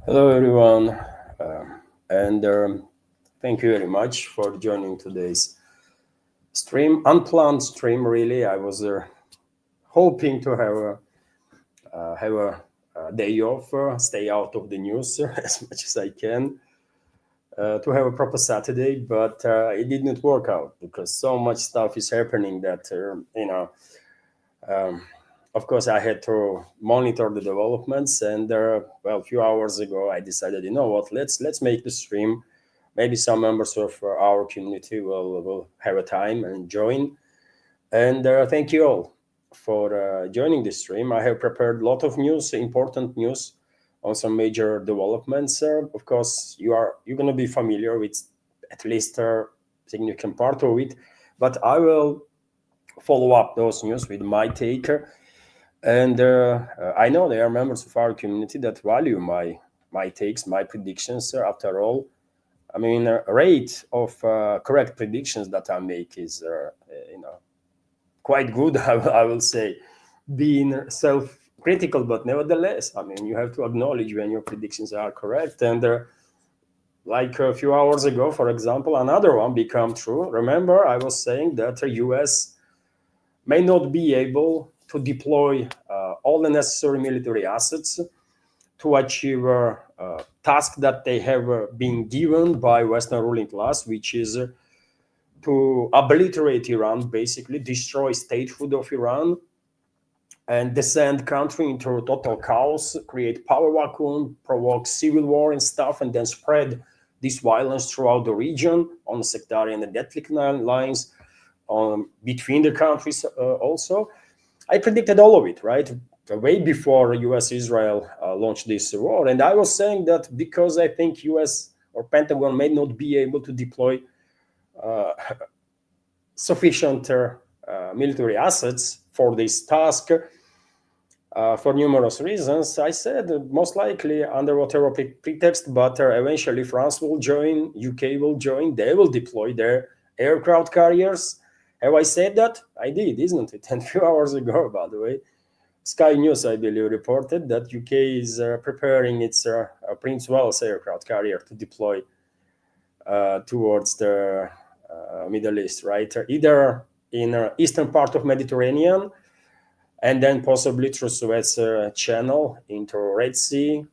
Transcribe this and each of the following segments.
Hello, everyone, and thank you very much for joining today's stream. Unplanned stream, really. I was hoping to have a day off, stay out of the news as much as I can, to have a proper Saturday, but it did not work out because so much stuff is happening that Um, of course, I had to monitor the developments, and a few hours ago, I decided, you know what, let's make the stream. Maybe some members of our community will have a time and join. And thank you all for joining the stream. I have prepared a lot of news, important news on some major developments. Of course, you're going to be familiar with at least a significant part of it, but I will follow up those news with my take. And I know there are members of our community that value my takes, my predictions. After all, I mean, rate of correct predictions that I make is, quite good. I will say, being self-critical, but nevertheless, I mean, you have to acknowledge when your predictions are correct. And like a few hours ago, for example, another one became true. Remember, I was saying that the U.S. may not be able to deploy all the necessary military assets to achieve a task that they have been given by Western ruling class, which is to obliterate Iran, basically destroy statehood of Iran, and descend country into total chaos, create power vacuum, provoke civil war and stuff, and then spread this violence throughout the region on sectarian and ethnic lines, between the countries also. I predicted all of it, right? Way before US Israel launched this war. And I was saying that because I think US or Pentagon may not be able to deploy uh, sufficient military assets for this task for numerous reasons. I said most likely under whatever pretext, but eventually France will join, UK will join, they will deploy their aircraft carriers. Have I said that? I did, isn't it? And a few hours ago, by the way, Sky News, I believe, reported that UK is preparing its Prince Wales aircraft carrier to deploy towards the Middle East, right? Either in eastern part of Mediterranean, and then possibly through Suez Channel into Red Sea,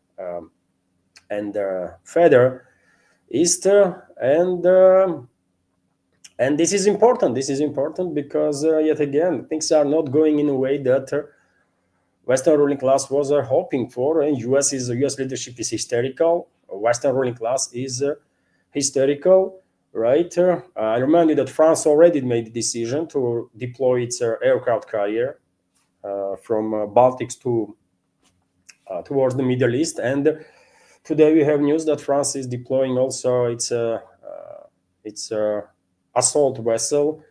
and further east, and this is important. This is important because yet again things are not going in a way that Western ruling class was hoping for. And US leadership is hysterical. Western ruling class is hysterical, right? I remind you that France already made the decision to deploy its aircraft carrier from Baltics to towards the Middle East. And today we have news that France is deploying also its assault vessel,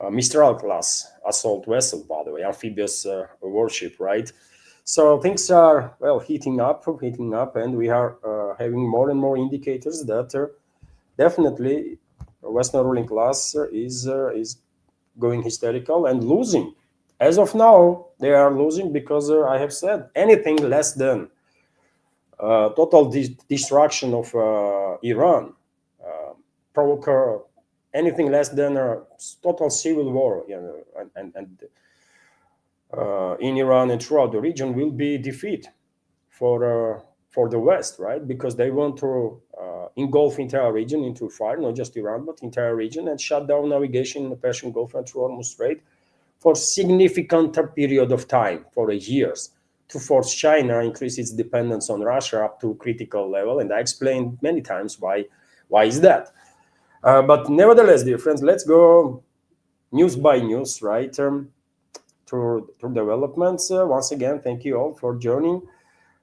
Mistral class assault vessel, by the way, amphibious warship, right? So things are heating up, and we are having more and more indicators that definitely Western ruling class is going hysterical and losing. As of now, they are losing because I have said anything less than total destruction of Iran, provoke anything less than a total civil war, in Iran and throughout the region will be defeat for the West, right? Because they want to engulf entire region into fire, not just Iran, but entire region, and shut down navigation in the Persian Gulf and through Hormuz Strait for significant period of time, for years, to force China increase its dependence on Russia up to critical level. And I explained many times why is that. But nevertheless, dear friends, let's go news by news, right? Through developments. Once again, thank you all for joining.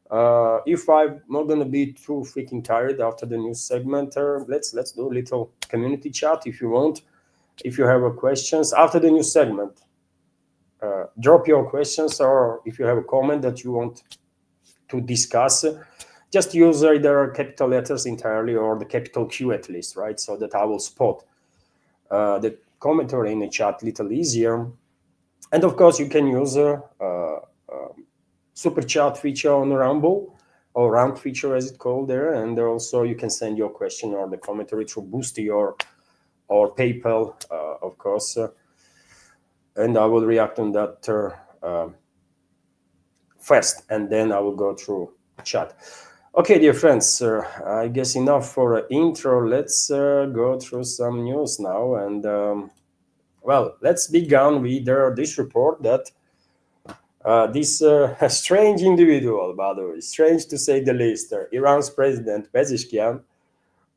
If I'm not gonna be too freaking tired after the news segment, let's do a little community chat if you want. If you have questions after the news segment, drop your questions, or if you have a comment that you want to discuss, just use either capital letters entirely or the capital Q at least, right? So that I will spot the commentary in the chat a little easier. And of course, you can use super chat feature on Rumble. or round feature as it's called there, and there also you can send your question or the commentary through Boosty or PayPal, of course, and I will react on that first, and then I will go through chat. Okay, dear friends, I guess enough for an intro. Let's go through some news now, and well, let's begin with this report that this strange individual, by the way, strange to say the least, Iran's president Pezeshkian,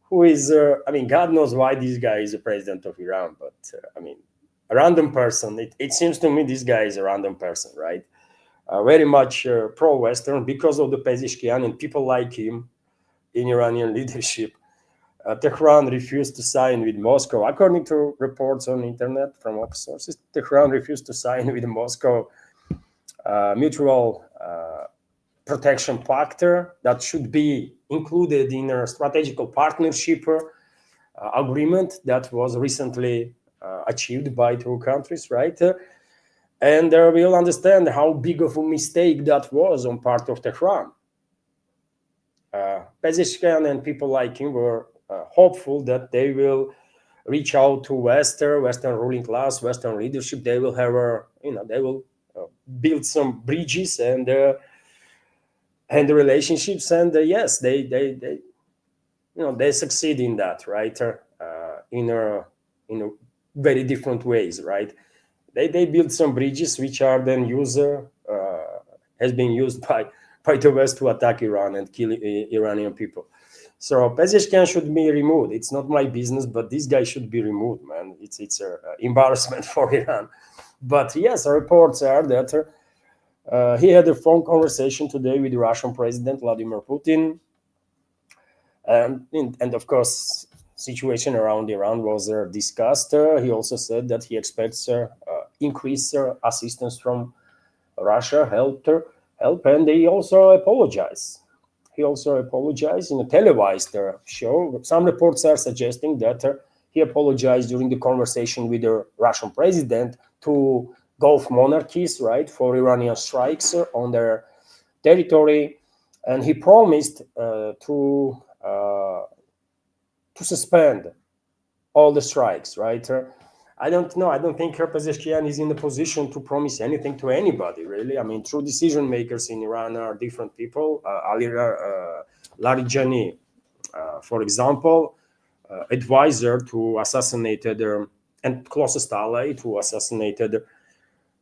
who is, I mean, God knows why this guy is the president of Iran, but I mean, a random person. It seems to me this guy is a random person, right? Very much pro-Western because of the Pezeshkian and people like him in Iranian leadership. Tehran refused to sign with Moscow. According to reports on the internet from open sources, Tehran refused to sign with Moscow mutual protection pact that should be included in a strategical partnership agreement that was recently achieved by two countries, right? And we'll understand how big of a mistake that was on part of Tehran. Pezeshkian and people like him were hopeful that they will reach out to Western ruling class, Western leadership. They will have they will build some bridges and the relationships. And yes, they succeed in that, right? In a very different ways, right? They build some bridges which are then has been used by the West to attack Iran and kill Iranian people. So Pezeshkian should be removed. It's not my business, but this guy should be removed, man. It's an embarrassment for Iran. But yes, reports are that he had a phone conversation today with the Russian President Vladimir Putin, and of course, situation around Iran was discussed. He also said that he expects increased assistance from Russia, help, and he also apologized. He also apologized in a televised show. Some reports are suggesting that he apologized during the conversation with the Russian president to Gulf monarchies, right, for Iranian strikes on their territory, and he promised to suspend all the strikes, right? I don't know. I don't think Pezeshkian is in a position to promise anything to anybody, really. I mean, true decision makers in Iran are different people. Larijani, for example, advisor to assassinated and closest ally to assassinated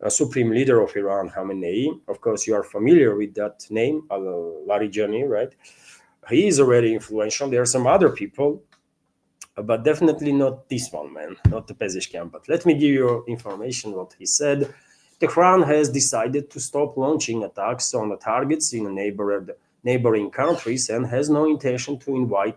supreme leader of Iran, Khamenei. Of course, you are familiar with that name, Larijani, right? He is already influential. There are some other people, but definitely not this one, man, not the Pezeshkian. But let me give you information what he said. Tehran has decided to stop launching attacks on the targets in neighboring countries and has no intention to invade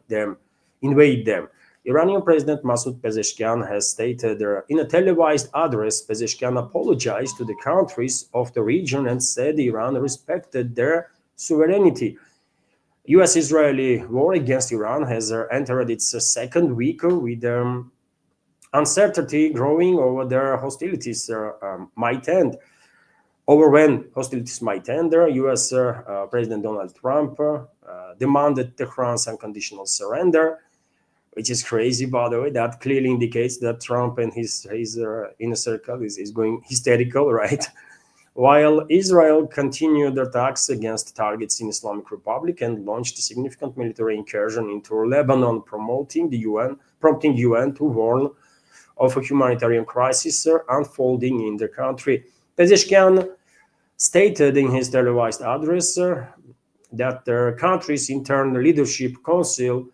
them. Iranian President Masoud Pezeshkian has stated in a televised address, Pezeshkian apologized to the countries of the region and said Iran respected their sovereignty. U.S.-Israeli war against Iran has entered its second week with uncertainty growing over their hostilities might end. Over when hostilities might end, U.S. President Donald Trump demanded Tehran's unconditional surrender, which is crazy, by the way. That clearly indicates that Trump and his inner circle is going hysterical, right? While Israel continued attacks against targets in Islamic Republic and launched a significant military incursion into Lebanon, prompting the UN to warn of a humanitarian crisis unfolding in the country. Pezeshkian stated in his televised address that the country's interim leadership council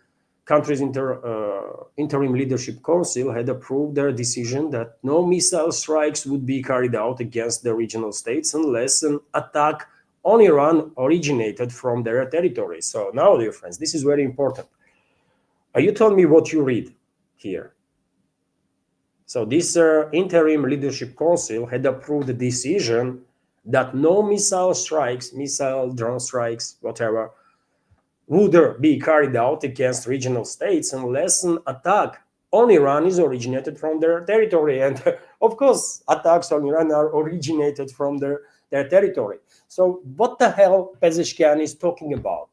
had approved their decision that no missile strikes would be carried out against the regional states unless an attack on Iran originated from their territory. So now, dear friends, this is very important. You told me what you read here. So this interim leadership council had approved the decision that no missile drone strikes, whatever, would be carried out against regional states unless an attack on Iran is originated from their territory. And of course, attacks on Iran are originated from their territory. So what the hell Pezeshkian is talking about?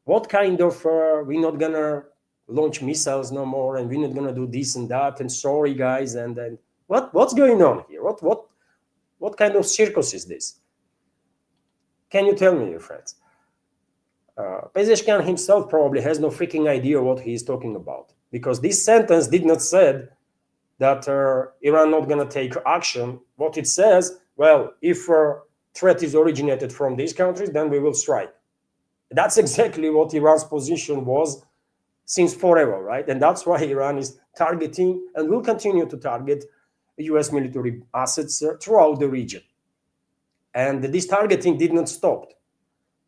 what kind of we're not gonna launch missiles no more, and we're not gonna do this and that, and sorry guys, and what's going on here? What kind of circus is this? Can you tell me, your friends? Pezeshkian himself probably has no freaking idea what he is talking about, because this sentence did not said that Iran not going to take action. What it says, well, if threat is originated from these countries, then we will strike. That's exactly what Iran's position was since forever, right? And that's why Iran is targeting and will continue to target US military assets throughout the region. And this targeting did not stop.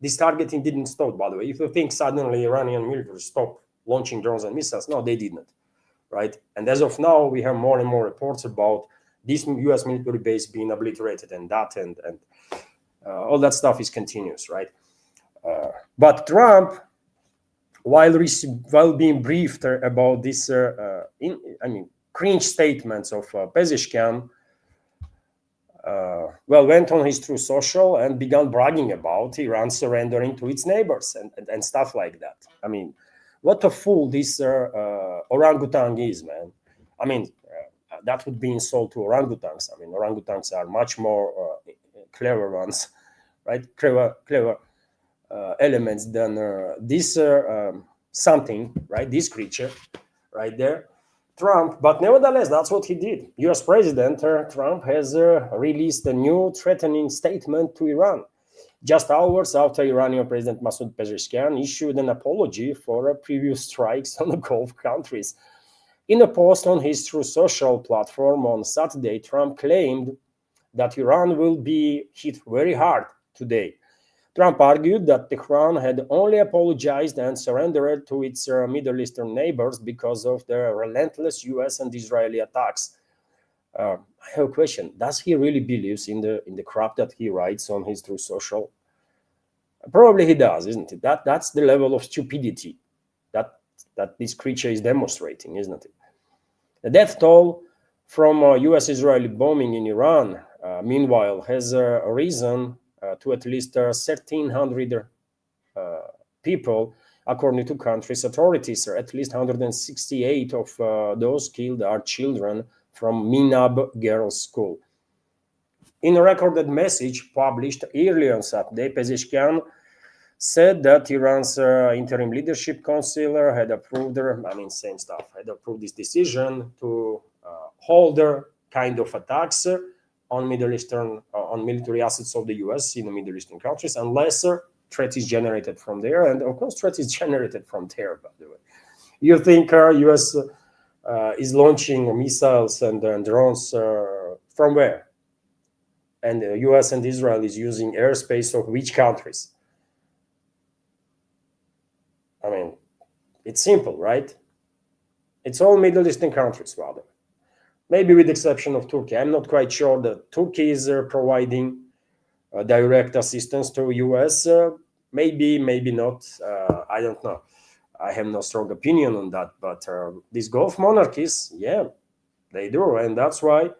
This targeting didn't stop, by the way. If you think suddenly Iranian military stopped launching drones and missiles, no, they didn't, right? And as of now, we have more and more reports about this US military base being obliterated and that, and all that stuff is continuous, right? But Trump, while being briefed about this, cringe statements of Pezeshkian, went on his Truth Social and began bragging about Iran surrendering to its neighbors and stuff like that. I mean, what a fool this orangutan is, man. I mean, that would be insult to orangutans. I mean, orangutans are much more clever ones, right? Clever elements than this something, right? This creature right there. Trump, but nevertheless, that's what he did. US President Trump has released a new threatening statement to Iran just hours after Iranian President Masoud Pezeshkian issued an apology for previous strikes on the Gulf countries. In a post on his Truth Social platform on Saturday, Trump claimed that Iran will be hit very hard today. Trump argued that Tehran had only apologized and surrendered to its Middle Eastern neighbors because of the relentless US and Israeli attacks. I have a question. Does he really believe in the crap that he writes on his Truth Social? Probably he does, isn't it? That's the level of stupidity that this creature is demonstrating, isn't it? The death toll from US-Israeli bombing in Iran, meanwhile, has risen to at least 1,300 people, according to country's authorities. At least 168 of those killed are children from Minab Girls' School. In a recorded message published earlier on Saturday, Pezeshkian said that Iran's interim leadership council had approved had approved this decision to hold their kind of attacks on Middle Eastern, on military assets of the US in the Middle Eastern countries, unless threat is generated from there. And of course, threat is generated from there, by the way. You think US is launching missiles and drones from where? And the US and Israel is using airspace of which countries? I mean, it's simple, right? It's all Middle Eastern countries, rather. Maybe with the exception of Turkey. I'm not quite sure that Turkey is providing direct assistance to US. Maybe not. I don't know. I have no strong opinion on that. But these Gulf monarchies, yeah, they do. And that's why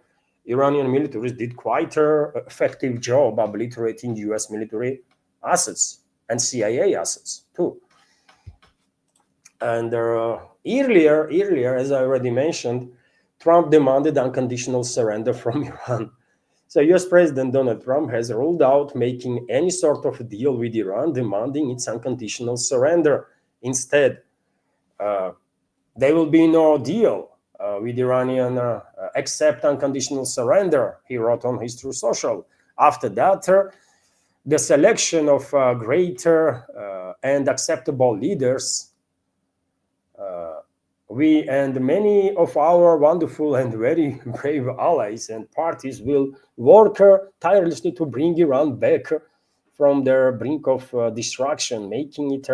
Iranian militaries did quite an effective job obliterating US military assets and CIA assets too. And earlier, as I already mentioned, Trump demanded unconditional surrender from Iran. So US President Donald Trump has ruled out making any sort of deal with Iran demanding its unconditional surrender. Instead, there will be no deal with Iranian except unconditional surrender, he wrote on his Truth Social. After that, the selection of greater and acceptable leaders, we and many of our wonderful and very brave allies and parties will work tirelessly to bring Iran back from their brink of destruction, making it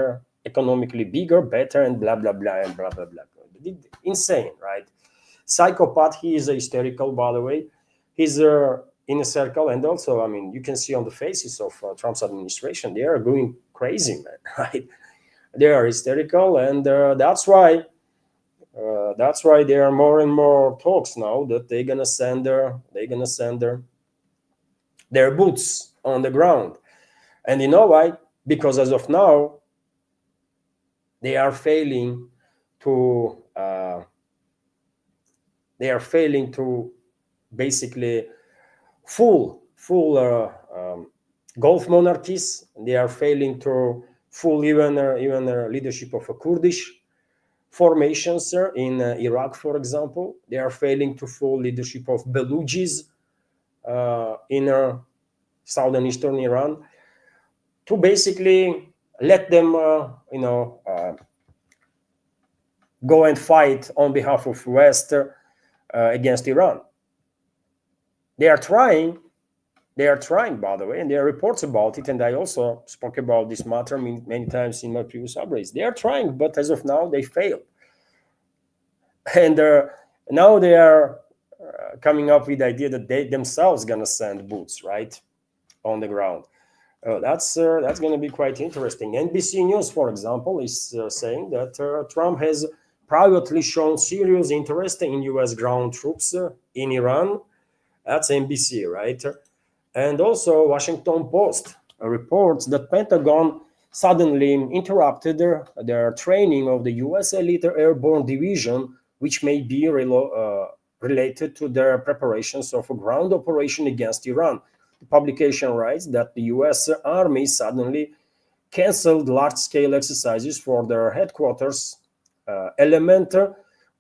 economically bigger, better, and blah, blah, blah, and blah, blah, blah. Insane, right? Psychopath. He is hysterical, by the way. He's in a circle, and also, I mean, you can see on the faces of Trump's administration, they are going crazy, man, right? They are hysterical, and that's why there are more and more talks now that they're gonna send their boots on the ground. And you know why? Because as of now, they are failing to basically full Gulf monarchies. They are failing to full even leadership of a Kurdish formations in Iraq, for example. They are failing to full leadership of Belujis in southern eastern Iran, to basically let them go and fight on behalf of West against Iran. They are trying, by the way, and there are reports about it, and I also spoke about this matter many times in my previous updates. They are trying, but as of now, they fail. And now they are coming up with the idea that they themselves going to send boots, right, on the ground. That's going to be quite interesting. NBC News, for example, is saying that Trump has privately shown serious interest in U.S. ground troops in Iran. That's NBC, right? And also Washington Post reports that Pentagon suddenly interrupted their training of the U.S. Elite Airborne Division, which may be related to their preparations of a ground operation against Iran. The publication writes that the U.S. Army suddenly canceled large-scale exercises for their headquarters element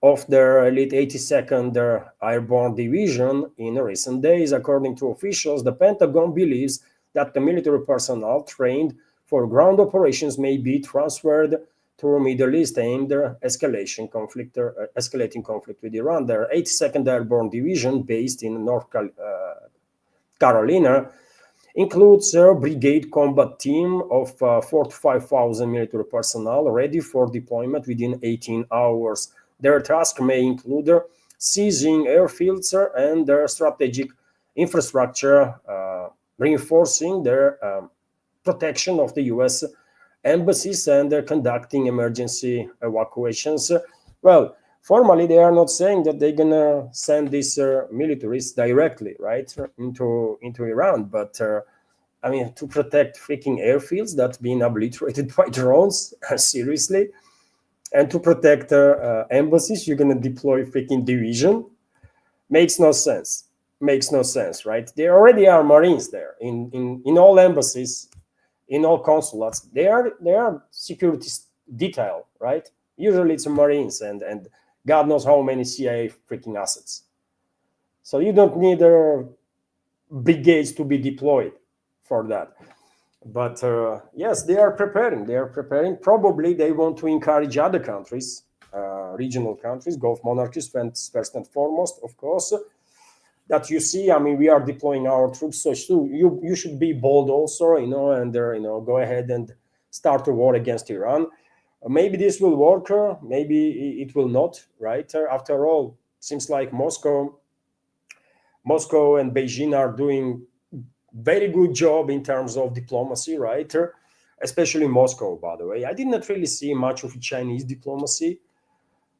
of their elite 82nd Airborne Division in recent days. According to officials, the Pentagon believes that the military personnel trained for ground operations may be transferred to Middle East aimed at escalating conflict with Iran. Their 82nd Airborne Division, based in North Carolina, includes a brigade combat team of 4,000 to 5,000 military personnel ready for deployment within 18 hours. Their task may include seizing airfields and their strategic infrastructure, reinforcing their protection of the U.S. embassies, and conducting emergency evacuations. Well, formally, they are not saying that they're gonna send these militaries directly, right, into Iran, but I mean, to protect freaking airfields that's been obliterated by drones, seriously, and to protect embassies, you're gonna deploy freaking division. Makes no sense. Right? There already are Marines there in all embassies, in all consulates. They are security detail, right? Usually it's Marines and God knows how many CIA freaking assets. So you don't need brigades to be deployed for that. But yes, they are preparing. Probably they want to encourage other countries, regional countries, Gulf monarchies, first and foremost, of course, that you see, I mean, we are deploying our troops, so you should be bold also, and go ahead and start a war against Iran. Maybe this will work, maybe it will not, right? After all, it seems like Moscow and Beijing are doing very good job in terms of diplomacy, right? Especially Moscow, by the way. I did not really see much of Chinese diplomacy,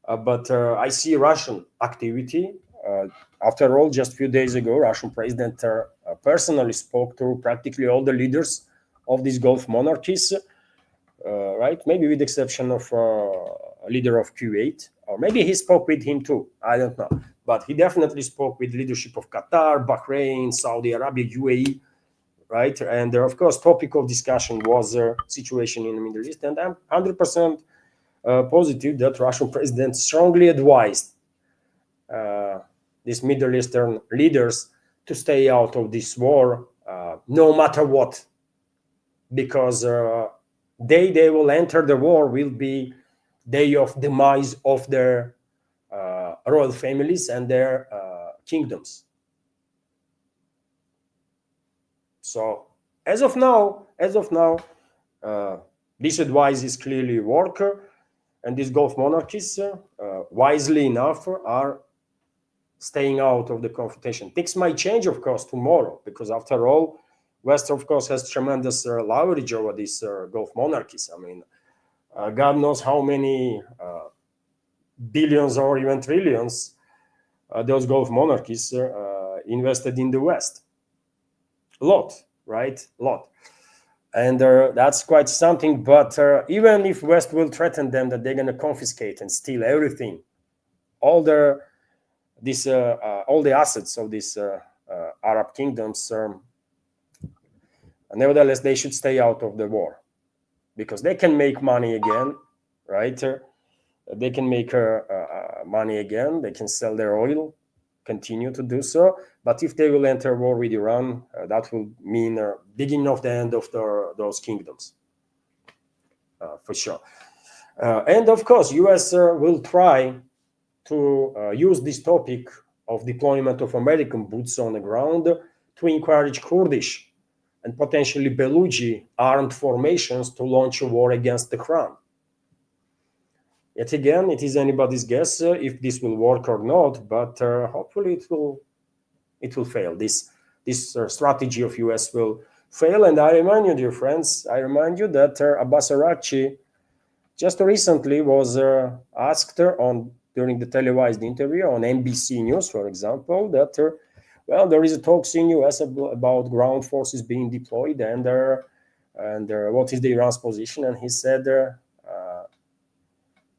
but I see Russian activity. After all, just a few days ago, Russian president personally spoke to practically all the leaders of these Gulf monarchies, right? Maybe with the exception of a leader of Kuwait, or maybe he spoke with him too. I don't know. But he definitely spoke with leadership of Qatar, Bahrain, Saudi Arabia, UAE, right? And of course, topic of discussion was situation in the Middle East. And I'm 100% positive that Russian president strongly advised these Middle Eastern leaders to stay out of this war, no matter what, because they will enter the war will be day of demise of their royal families and their kingdoms. So as of now, this advice is clearly working, and these Gulf monarchies, wisely enough, are staying out of the confrontation. Things might change, of course, tomorrow, because after all, West, of course, has tremendous leverage over these Gulf monarchies. I mean, God knows how many billions or even trillions those Gulf monarchies invested in the West. A lot, right? A lot. And that's quite something. But even if West will threaten them that they're going to confiscate and steal everything, all the all the assets of these Arab kingdoms, nevertheless, they should stay out of the war because they can make money again, right? They can make money again. They can sell their oil, continue to do so. But if they will enter war with Iran, that will mean beginning of the end of those kingdoms, for sure. And of course, US will try to use this topic of deployment of American boots on the ground to encourage Kurdish and potentially Baluchi armed formations to launch a war against the Crown. Yet again, it is anybody's guess if this will work or not, but hopefully it will fail. This strategy of US will fail. And I remind you, dear friends, I remind you that Abbas Araghchi just recently was asked during the televised interview on NBC News, for example, that well, there is a talks in US about ground forces being deployed and what is the Iran's position, and he said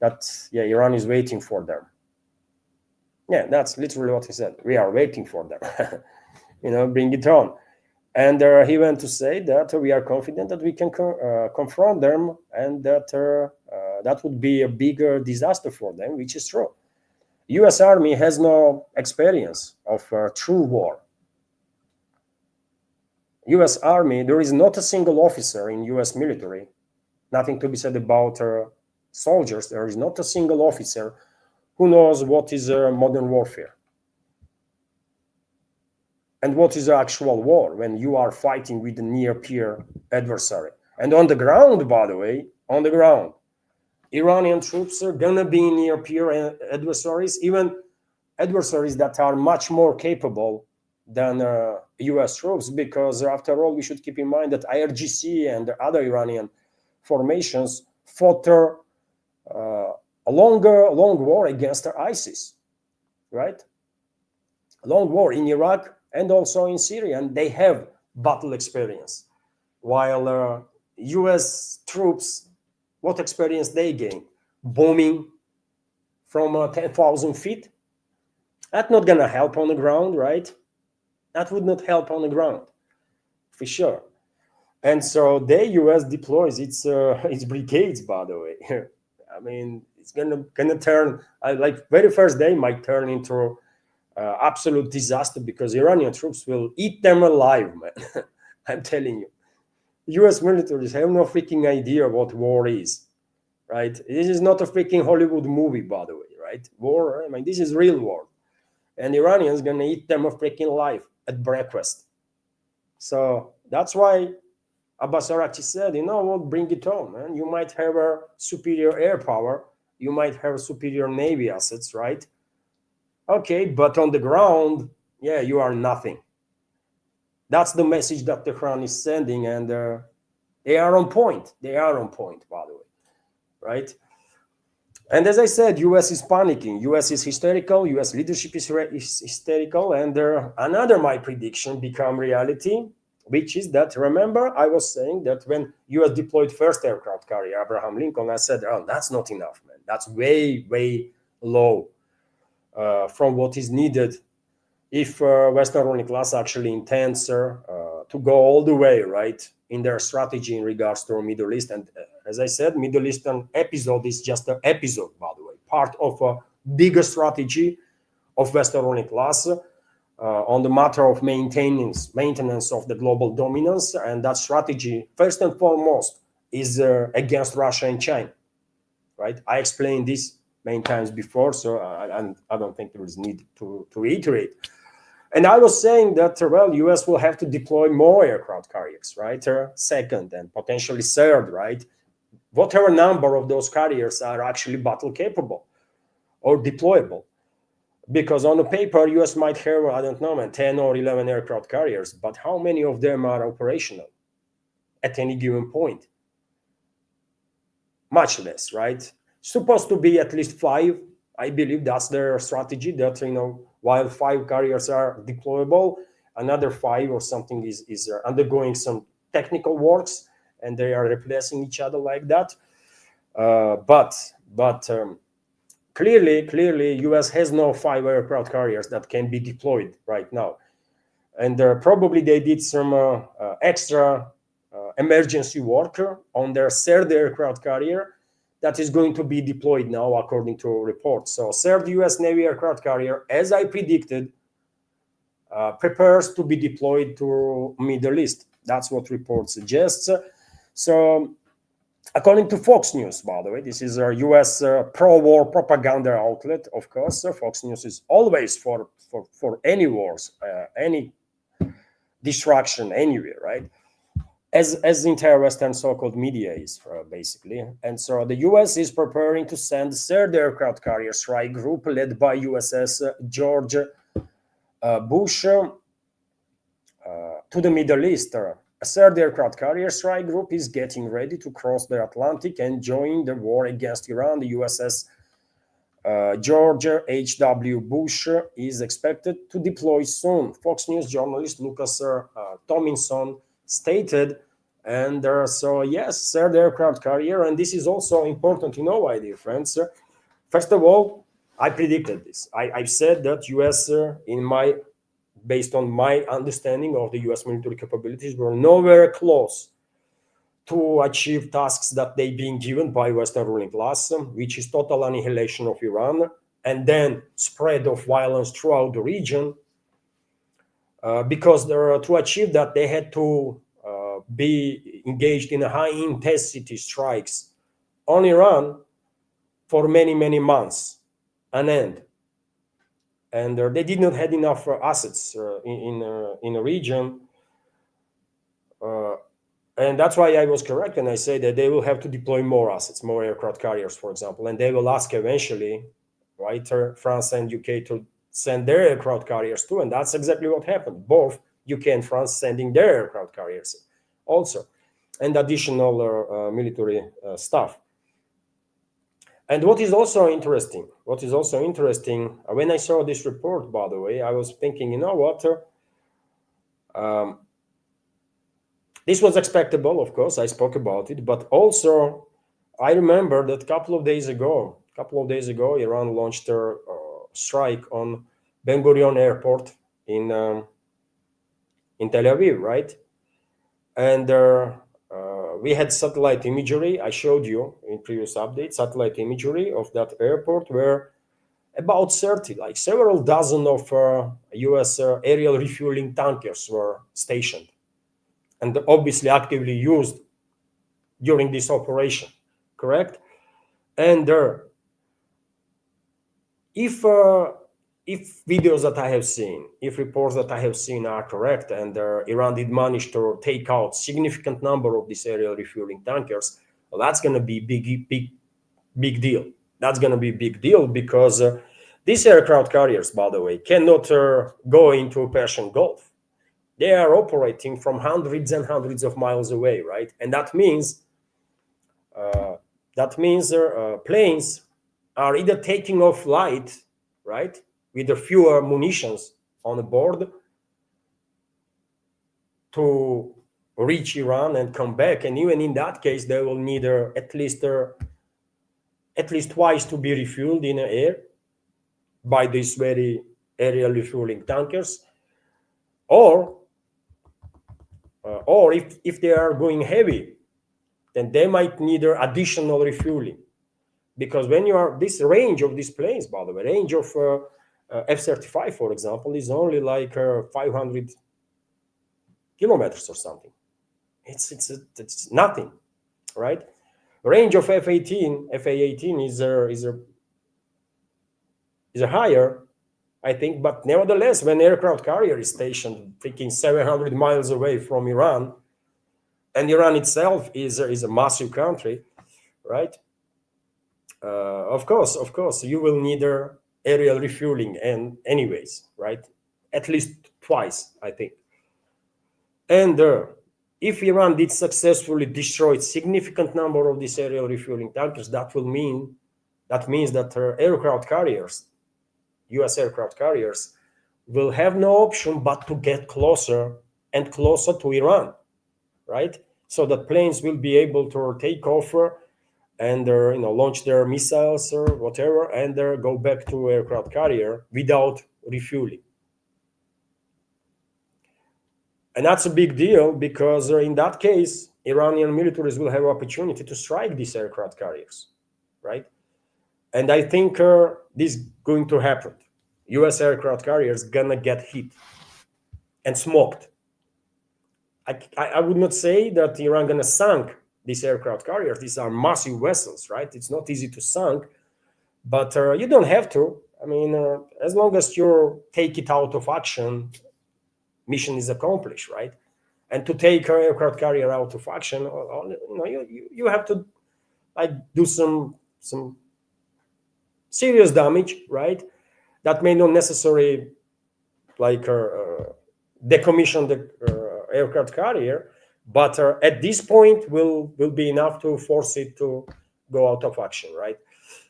that Iran is waiting for them. Yeah, that's literally what he said. We are waiting for them. Bring it on. And he went to say that we are confident that we can confront them, and that that would be a bigger disaster for them, which is true. U.S. Army has no experience of true war. U.S. Army, there is not a single officer in U.S. military, nothing to be said about soldiers, there is not a single officer who knows what is modern warfare. And what is actual war when you are fighting with a near-peer adversary. And on the ground, by the way, on the ground, Iranian troops are going to be near-peer adversaries, even adversaries that are much more capable than US troops, because after all, we should keep in mind that IRGC and other Iranian formations fought a long war against ISIS, right? A long war in Iraq and also in Syria, and they have battle experience. While US troops, what experience they gain? Bombing from 10,000 feet? That's not going to help on the ground, right? That would not help on the ground, for sure. And so the US deploys its brigades, by the way. I mean, it's gonna turn, like very first day might turn into absolute disaster, because Iranian troops will eat them alive, man. I'm telling you. US militaries have no freaking idea what war is, right? This is not a freaking Hollywood movie, by the way, right? War, I mean, this is real war. And Iranians gonna eat them a freaking alive at breakfast. So that's why Abbas Araghchi said, bring it on, man. You might have a superior air power. You might have superior Navy assets, right? Okay, but on the ground, you are nothing. That's the message that Tehran is sending, and they are on point. They are on point, by the way, right? And as I said, US is panicking. US is hysterical. US leadership is hysterical. And another my prediction become reality, which is that, remember, I was saying that when US deployed first aircraft carrier, Abraham Lincoln, I said, oh, that's not enough, man. That's way, way low from what is needed if Western ruling class actually intends to go all the way, right, in their strategy in regards to Middle East. And as I said, Middle Eastern episode is just an episode, by the way, part of a bigger strategy of Western ruling class on the matter of maintenance of the global dominance. And that strategy, first and foremost, is against Russia and China, right? I explained this many times before, so I don't think there is need to reiterate. And I was saying that, US will have to deploy more aircraft carriers, right? Second and potentially third, right? Whatever number of those carriers are actually battle capable or deployable. Because on the paper, US might have, I don't know, 10 or 11 aircraft carriers, but how many of them are operational at any given point? Much less, right? Supposed to be at least 5. I believe that's their strategy, that, while 5 carriers are deployable, another 5 or something is undergoing some technical works, and they are replacing each other like that. But clearly, U.S. has no 5 aircraft carriers that can be deployed right now, and probably they did some extra emergency work on their third aircraft carrier that is going to be deployed now, according to reports. So, third U.S. Navy aircraft carrier, as I predicted, prepares to be deployed to Middle East. That's what report suggests. So, according to Fox News, by the way, this is a U.S. pro-war propaganda outlet, of course. Fox News is always for any wars, any destruction anywhere, right? As the entire Western so-called media is, basically. And so the U.S. is preparing to send third aircraft carrier strike group led by USS George Bush to the Middle East. A third aircraft carrier strike group is getting ready to cross the Atlantic and join the war against Iran. The USS George H.W. Bush is expected to deploy soon. Fox News journalist Lucas Tomlinson stated. And so, yes, third aircraft carrier. And this is also important to know, my dear friends. First of all, I predicted this. I said that U.S., based on my understanding of the U.S. military capabilities, were nowhere close to achieve tasks that they being given by Western ruling class, which is total annihilation of Iran and then spread of violence throughout the region. Because to achieve that, they had to be engaged in high-intensity strikes on Iran for many months on end. And they did not have enough assets in a region. And that's why I was correct when I say that they will have to deploy more assets, more aircraft carriers, for example. And they will ask eventually, right, France and UK to send their aircraft carriers too. And that's exactly what happened. Both UK and France sending their aircraft carriers also, and additional military stuff. And what is also interesting, when I saw this report, by the way, I was thinking, you know what, this was expectable, of course, I spoke about it, but also I remember that a couple of days ago, Iran launched a strike on Ben Gurion Airport in Tel Aviv, right? And we had satellite imagery. I showed you in previous updates, satellite imagery of that airport where about 30, like several dozen of US aerial refueling tankers were stationed and obviously actively used during this operation, correct? And if videos that I have seen, if reports that I have seen are correct, and Iran did manage to take out significant number of these aerial refueling tankers, well, that's going to be big deal. That's going to be a big deal because these aircraft carriers, by the way, cannot go into Persian Gulf. They are operating from hundreds and hundreds of miles away, right? And that means planes are either taking off flight, right, with the fewer munitions on board to reach Iran and come back. And even in that case, they will need at least twice to be refueled in the air by these very aerial refueling tankers. Or if they are going heavy, then they might need additional refueling. Because when you are, this range of these planes, by the way, range of F-35, for example, is only like 500 kilometers or something. It's nothing, right? Range of F-A-18 is a higher, I think, but nevertheless, when aircraft carrier is stationed freaking 700 miles away from Iran, and Iran itself is a massive country, right? Of course, you will need aerial refueling, and anyways, right? At least twice, I think. And if Iran did successfully destroy significant number of these aerial refueling tankers, that means that aircraft carriers, U.S. aircraft carriers, will have no option but to get closer and closer to Iran, right? so that planes will be able to take off and launch their missiles or whatever, and go back to aircraft carrier without refueling. And that's a big deal because in that case, Iranian militaries will have opportunity to strike these aircraft carriers, right? And I think this is going to happen. U.S. aircraft carriers gonna get hit and smoked. I would not say that Iran gonna sink these aircraft carriers. These are massive vessels, right? It's not easy to sink, but you don't have to. I mean, as long as you take it out of action, mission is accomplished, right? And to take an aircraft carrier out of action, you have to like do some serious damage, right? That may not necessarily like decommission the aircraft carrier, but at this point will be enough to force it to go out of action, right?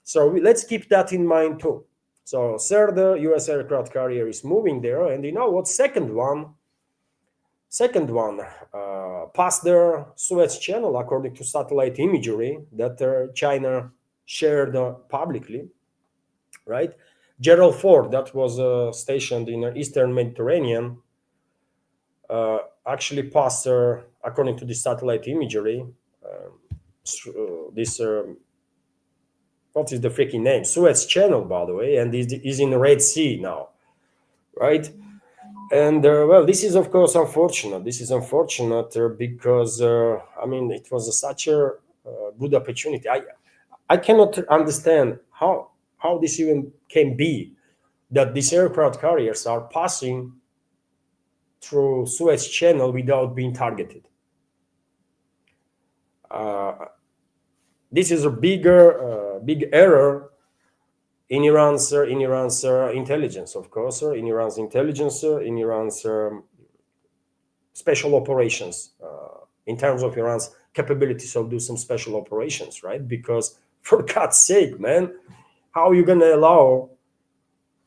So let's keep that in mind too. So third, the U.S. aircraft carrier is moving there, and you know what? Second one past the Suez Channel, according to satellite imagery that China shared publicly, right? Gerald Ford, that was stationed in the Eastern Mediterranean, actually passed, according to the satellite imagery, this what is the freaking name? Suez Channel, by the way, and is in the Red Sea now, right? And well, this is of course unfortunate. This is unfortunate because I mean it was such a good opportunity. I cannot understand how this even can be that these aircraft carriers are passing through Suez Channel without being targeted. This is a big error in Iran's intelligence, of course, in Iran's intelligence, in Iran's special operations, in terms of Iran's capabilities of do some special operations, right? Because for God's sake, man, how are you gonna allow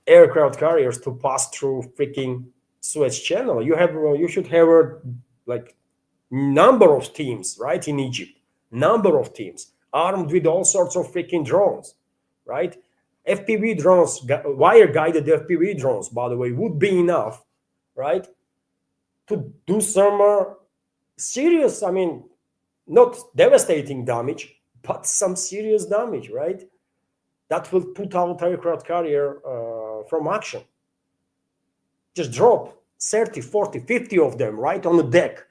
aircraft carriers to pass through freaking Suez Channel? You should have like number of teams, right, in Egypt, number of teams armed with all sorts of freaking drones, right? FPV drones, wire-guided FPV drones, by the way, would be enough, right, to do some serious, I mean, not devastating damage, but some serious damage, right? That will put out aircraft carrier from action. Just drop 30, 40, 50 of them right on the deck.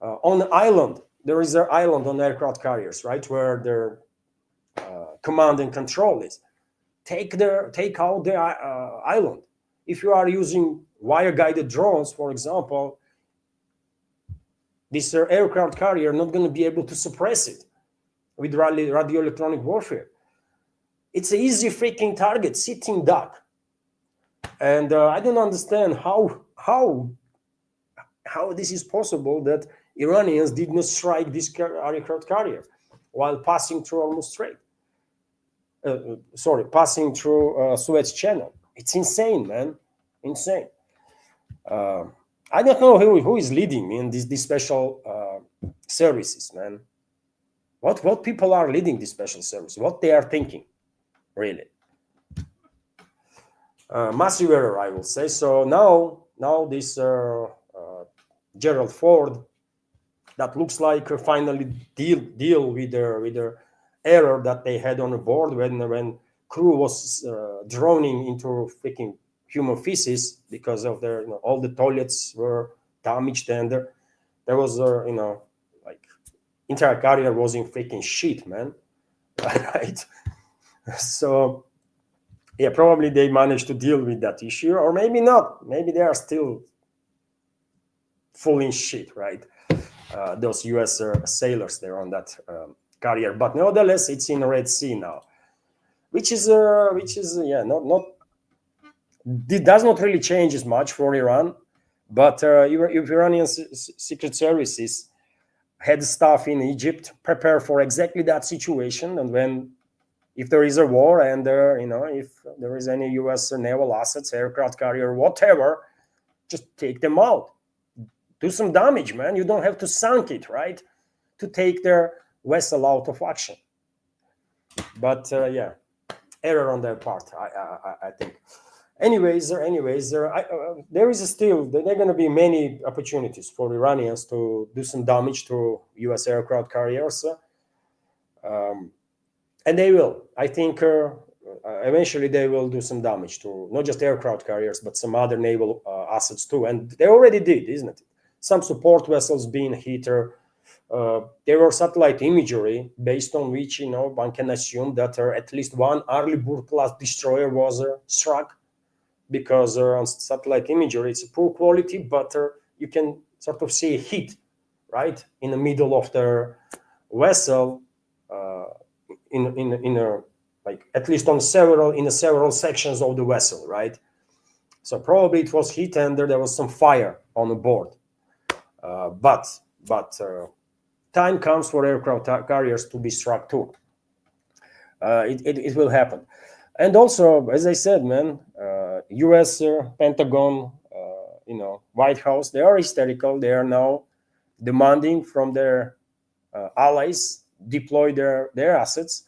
On the island, there is an island on aircraft carriers, right, where their command and control is. Take out the island. If you are using wire-guided drones, for example, this aircraft carrier not going to be able to suppress it with radio electronic warfare. It's an easy freaking target, sitting duck. And I don't understand how this is possible that Iranians did not strike this aircraft carrier while passing through almost straight. Passing through Suez Channel. It's insane, man. Insane. I don't know who is leading in these special services, man. What people are leading these special services? What they are thinking, really? Massive error, I will say. So now this Gerald Ford, that looks like finally deal with their error that they had on the board when crew was drowning into freaking human feces because of their all the toilets were damaged, and there was like entire carrier was in freaking shit, man. Right? So yeah, probably they managed to deal with that issue, or maybe not. Maybe they are still full in shit, right? Those U.S. sailors there on that carrier, but nevertheless, it's in the Red Sea now, which is not it does not really change as much for Iran, but if Iranian secret services had staff in Egypt prepare for exactly that situation, and if there is a war and if there is any U.S. naval assets, aircraft carrier, whatever, just take them out. do some damage, man. You don't have to sink it, right, to take their vessel out of action. But yeah, error on their part, I think. Anyways, there is still there are going to be many opportunities for Iranians to do some damage to U.S. aircraft carriers, and they will. I think eventually they will do some damage to not just aircraft carriers but some other naval assets too, and they already did, isn't it? Some support vessels being hit. There were satellite imagery based on which one can assume that at least one Arleigh class destroyer was struck, because on satellite imagery it's a poor quality, but you can sort of see a hit right in the middle of the vessel, in a like at least on several sections of the vessel, right? So probably it was hit and there was some fire on the board. But time comes for aircraft carriers to be struck too. It will happen. And also, as I said, man, U.S. Pentagon, White House, they are hysterical. They are now demanding from their allies deploy their assets,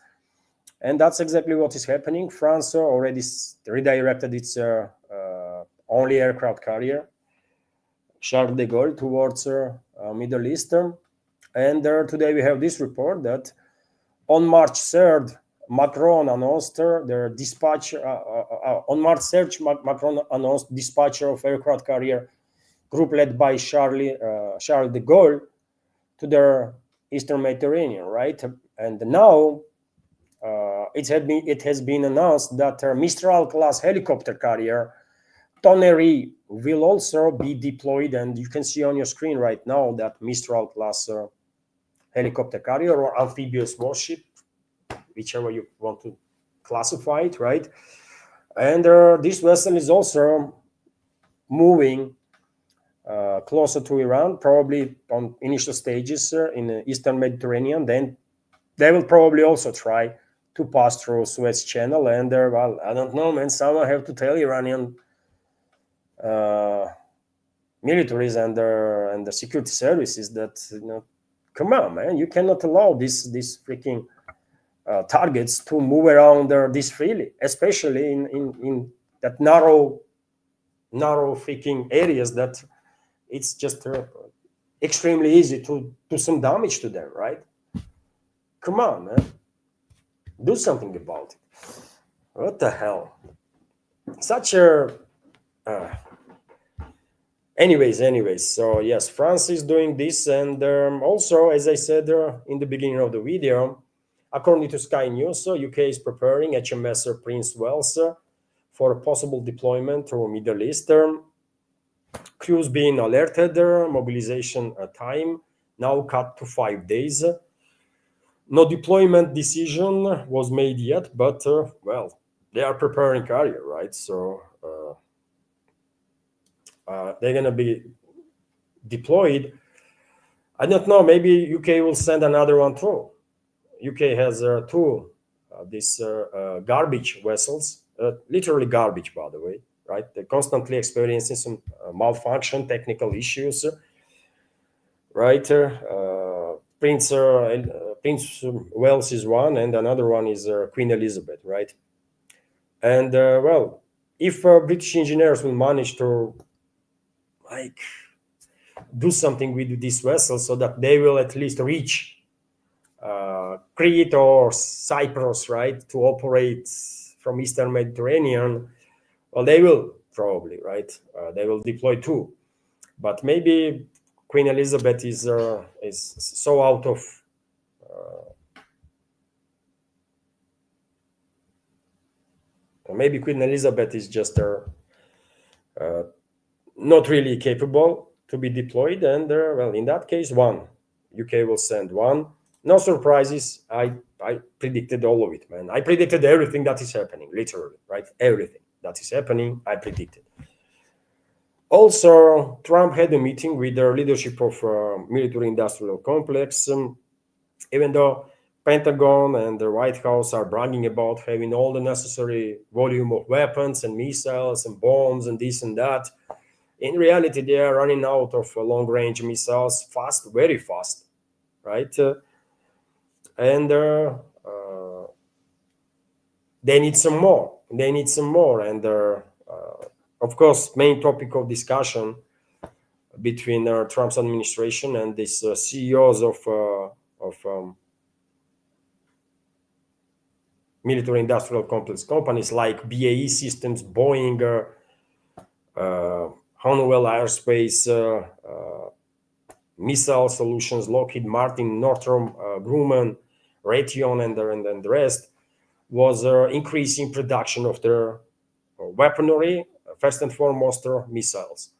and that's exactly what is happening. France already redirected its only aircraft carrier, Charles de Gaulle, towards Middle East. And today we have this report that on March 3rd, Macron announced their dispatch. On March 3rd, Macron announced dispatch of aircraft carrier group led by Charles de Gaulle to the Eastern Mediterranean, right? And now it has been announced that Mistral class helicopter carrier Tonnerre will also be deployed, and you can see on your screen right now that Mistral class helicopter carrier or amphibious warship, whichever you want to classify it, right? And this vessel is also moving closer to Iran, probably on initial stages in the Eastern Mediterranean. Then they will probably also try to pass through Suez Channel. And well, I don't know, man. Someone have to tell Iranian militaries and the security services that come on, man, you cannot allow these freaking targets to move around this freely, especially in that narrow freaking areas that it's just extremely easy to do some damage to them, right? Come on, man, do something about it. What the hell? Such a anyways, so yes, France is doing this, and also, as I said in the beginning of the video, according to Sky News, UK is preparing HMS Prince Wales for a possible deployment to Middle East. Crews being alerted, mobilization time now cut to 5 days. No deployment decision was made yet, but well, they are preparing carrier, right? So they're gonna be deployed. I don't know. Maybe UK will send another one too. UK has two these garbage vessels, literally garbage, by the way, right? They're constantly experiencing some malfunction, technical issues, right? Prince Wales is one, and another one is Queen Elizabeth, right? And well, if British engineers will manage to do something with this vessel so that they will at least reach Crete or Cyprus, right, to operate from Eastern Mediterranean, well, they will probably, right, they will deploy too. But maybe Queen Elizabeth is so out of maybe Queen Elizabeth is just not really capable to be deployed, and well, in that case, one UK will send one. No surprises. I predicted all of it, man. I predicted everything that is happening, literally, right? Everything that is happening, I predicted. Also, Trump had a meeting with the leadership of military-industrial complex. Even though Pentagon and the White House are bragging about having all the necessary volume of weapons and missiles and bombs and this and that, In reality, they are running out of long-range missiles fast, very fast, right? And they need some more. They need some more. And of course, main topic of discussion between Trump's administration and these CEOs of military industrial complex companies like BAE Systems, Boeing, Honeywell Aerospace, Missile Solutions, Lockheed Martin, Northrop Grumman, Raytheon, and the rest, was increasing production of their weaponry, first and foremost, missiles.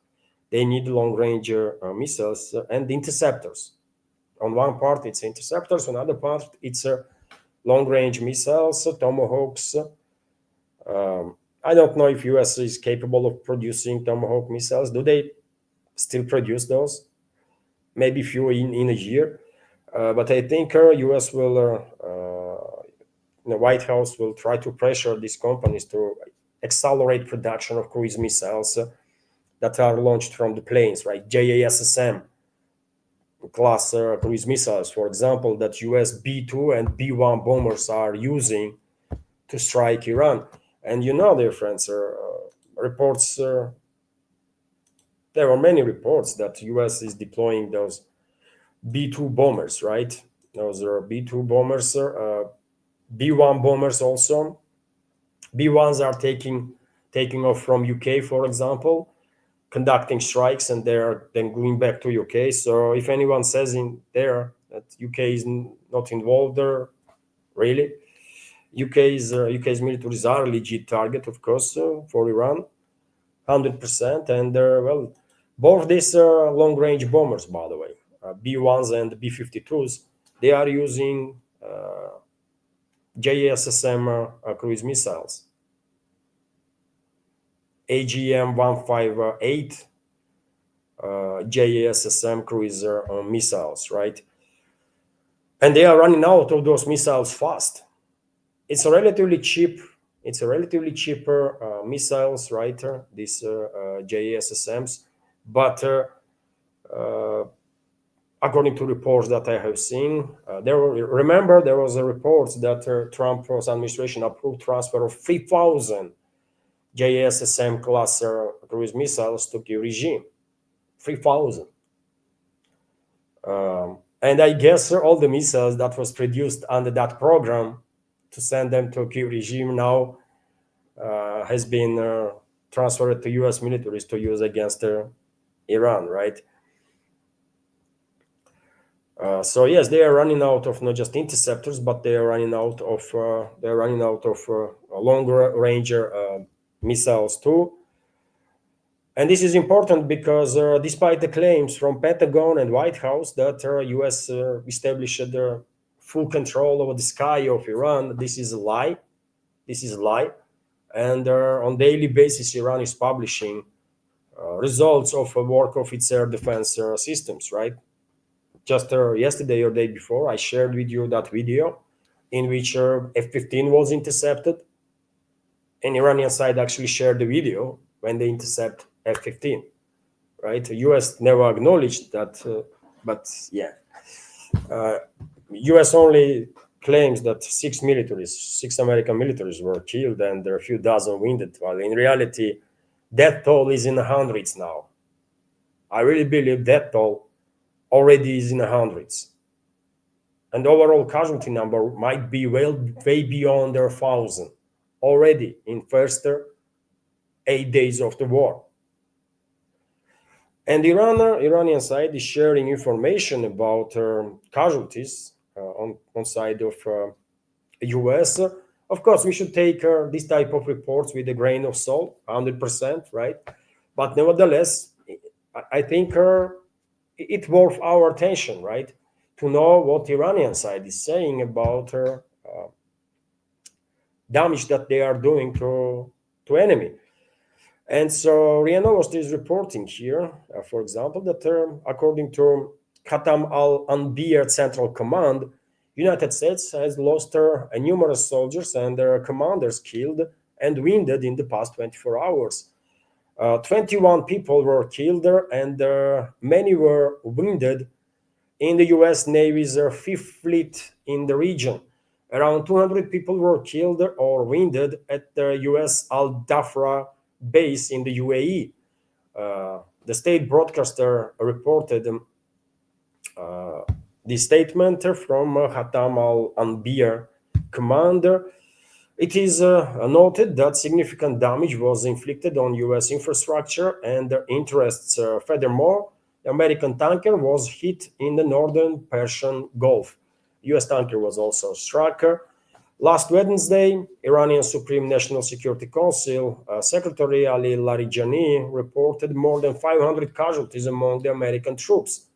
They need long-range missiles and interceptors. On one part, it's interceptors. On another part, it's long-range missiles, Tomahawks. I don't know if US is capable of producing Tomahawk missiles. Do they still produce those? Maybe few in a year. But I think US will, the White House will try to pressure these companies to accelerate production of cruise missiles that are launched from the planes, right? JASSM class cruise missiles, for example, that US B-2 and B-1 bombers are using to strike Iran. And you know, dear friends, reports, there are many reports that US is deploying those B-2 bombers, right? Those are B-2 bombers, B-1 bombers also. B-1s are taking off from UK, for example, conducting strikes, and they're then going back to UK. So if anyone says in there that UK is not involved there, really, UK's militaries are a legit target, of course, for Iran, 100%. And well, both these long-range bombers, by the way, B-1s and B-52s, they are using JASSM cruise missiles, AGM-158 JASSM cruiser missiles, right? And they are running out of those missiles fast. It's a relatively cheaper missiles, right? These JASSMs, but according to reports that I have seen, there was a report that Trump's administration approved transfer of 3,000 JASSM class cruise missiles to Kiev regime. 3,000. And I guess all the missiles that was produced under that program to send them to Kiev regime now has been transferred to US militaries to use against Iran, right? So yes, they are running out of not just interceptors, but they are running out of longer range missiles too. And this is important because despite the claims from Pentagon and White House that US established full control over the sky of Iran, this is a lie. This is a lie. And on daily basis, Iran is publishing results of work of its air defense systems, right? Just yesterday or day before, I shared with you that video in which F-15 was intercepted. And Iranian side actually shared the video when they intercept F-15, right? The US never acknowledged that, but yeah. US only claims that six American militaries were killed and there are a few dozen wounded, while in reality, death toll is in the hundreds now. I really believe death toll already is in the hundreds. And overall casualty number might be way beyond 1,000 already in first 8 days of the war. And Iranian side is sharing information about casualties on side of US. Of course, we should take this type of reports with a grain of salt, 100%, right? But nevertheless, I think it's worth our attention, right? To know what Iranian side is saying about damage that they are doing to enemy. And so RIA Novosti is reporting here, for example, that according to Khatam al-Anbir Central Command, United States has lost numerous soldiers and their commanders killed and wounded in the past 24 hours. 21 people were killed and many were wounded in the US Navy's Fifth Fleet in the region. Around 200 people were killed or wounded at the US Al Dhafra base in the UAE. The state broadcaster reported the statement from Hatam al Anbir commander. It is noted that significant damage was inflicted on US infrastructure and their interests. Furthermore, the American tanker was hit in the northern Persian Gulf. US tanker was also struck. Last Wednesday, Iranian Supreme National Security Council Secretary Ali Larijani reported more than 500 casualties among the American troops.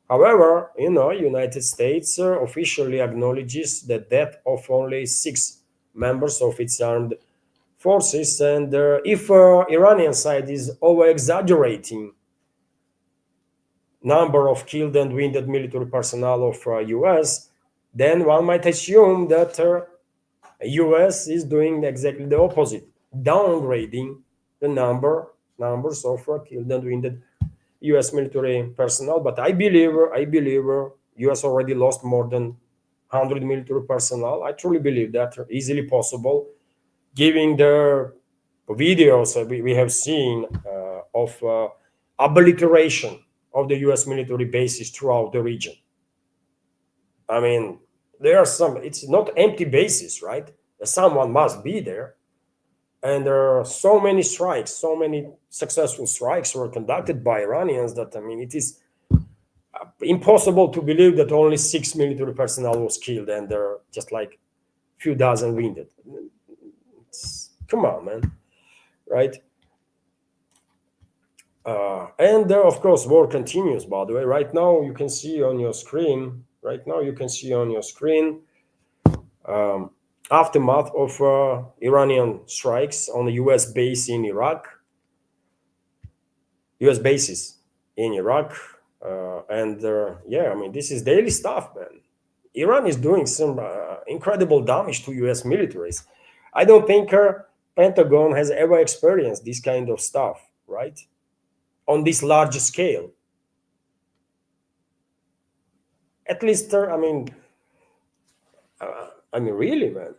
However, United States officially acknowledges the death of only 6 members of its armed forces, and if Iranian side is over exaggerating number of killed and wounded military personnel of US, then one might assume that US is doing exactly the opposite, downgrading the numbers of killed and wounded US military personnel. But I believe US already lost more than 100 military personnel. I truly believe that easily possible, given the videos we have seen of obliteration of the US military bases throughout the region. I mean, there are some, it's not empty bases, right? Someone must be there. And there are so many strikes, so many successful strikes were conducted by Iranians that, I mean, it is impossible to believe that only 6 military personnel was killed and there are just like few dozen wounded. Come on, man, right? And of course, war continues, by the way. Right now, you can see on your screen, aftermath of Iranian strikes on the US base in Iraq, US bases in Iraq. Yeah, I mean, this is daily stuff, man. Iran is doing some incredible damage to US militaries. I don't think Pentagon has ever experienced this kind of stuff, right? On this large scale. At least, I mean, really, man.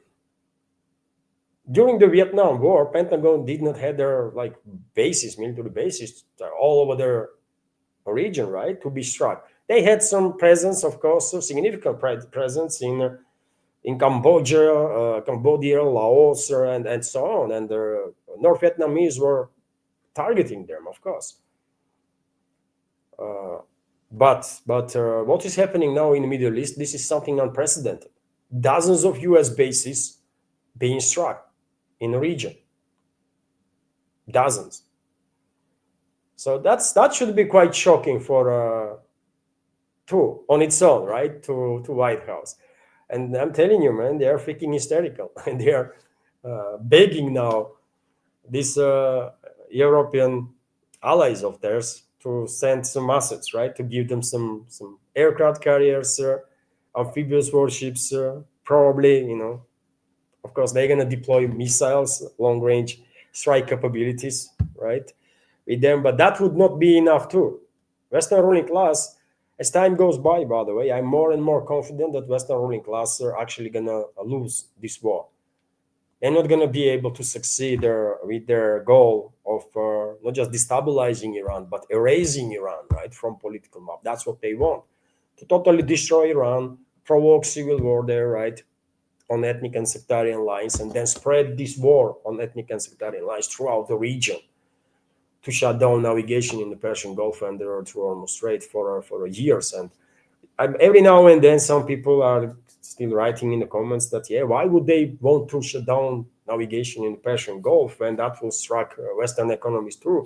During the Vietnam War, Pentagon did not have their like bases, military bases, all over their region, right, to be struck. They had some presence, of course, a significant presence in Cambodia, Laos, and so on. And the North Vietnamese were targeting them, of course. But what is happening now in the Middle East? This is something unprecedented. Dozens of U.S. bases being struck in the region. Dozens. So that should be quite shocking for on its own, right? To White House. And I'm telling you, man, they are freaking hysterical, and they are begging now these European allies of theirs to send some assets, right? To give them some aircraft carriers, amphibious warships, probably, of course, they're gonna deploy missiles, long-range strike capabilities, right, with them. But that would not be enough too. Western ruling class, as time goes by the way, I'm more and more confident that Western ruling class are actually gonna lose this war. They're not gonna be able to succeed with their goal of not just destabilizing Iran, but erasing Iran, right, from political map. That's what they want, to totally destroy Iran, provoke civil war there, right, on ethnic and sectarian lines, and then spread this war on ethnic and sectarian lines throughout the region, to shut down navigation in the Persian Gulf and the Hormuz Strait for years. And every now and then, some people are still writing in the comments that, yeah, why would they want to shut down navigation in the Persian Gulf when that will strike Western economies too?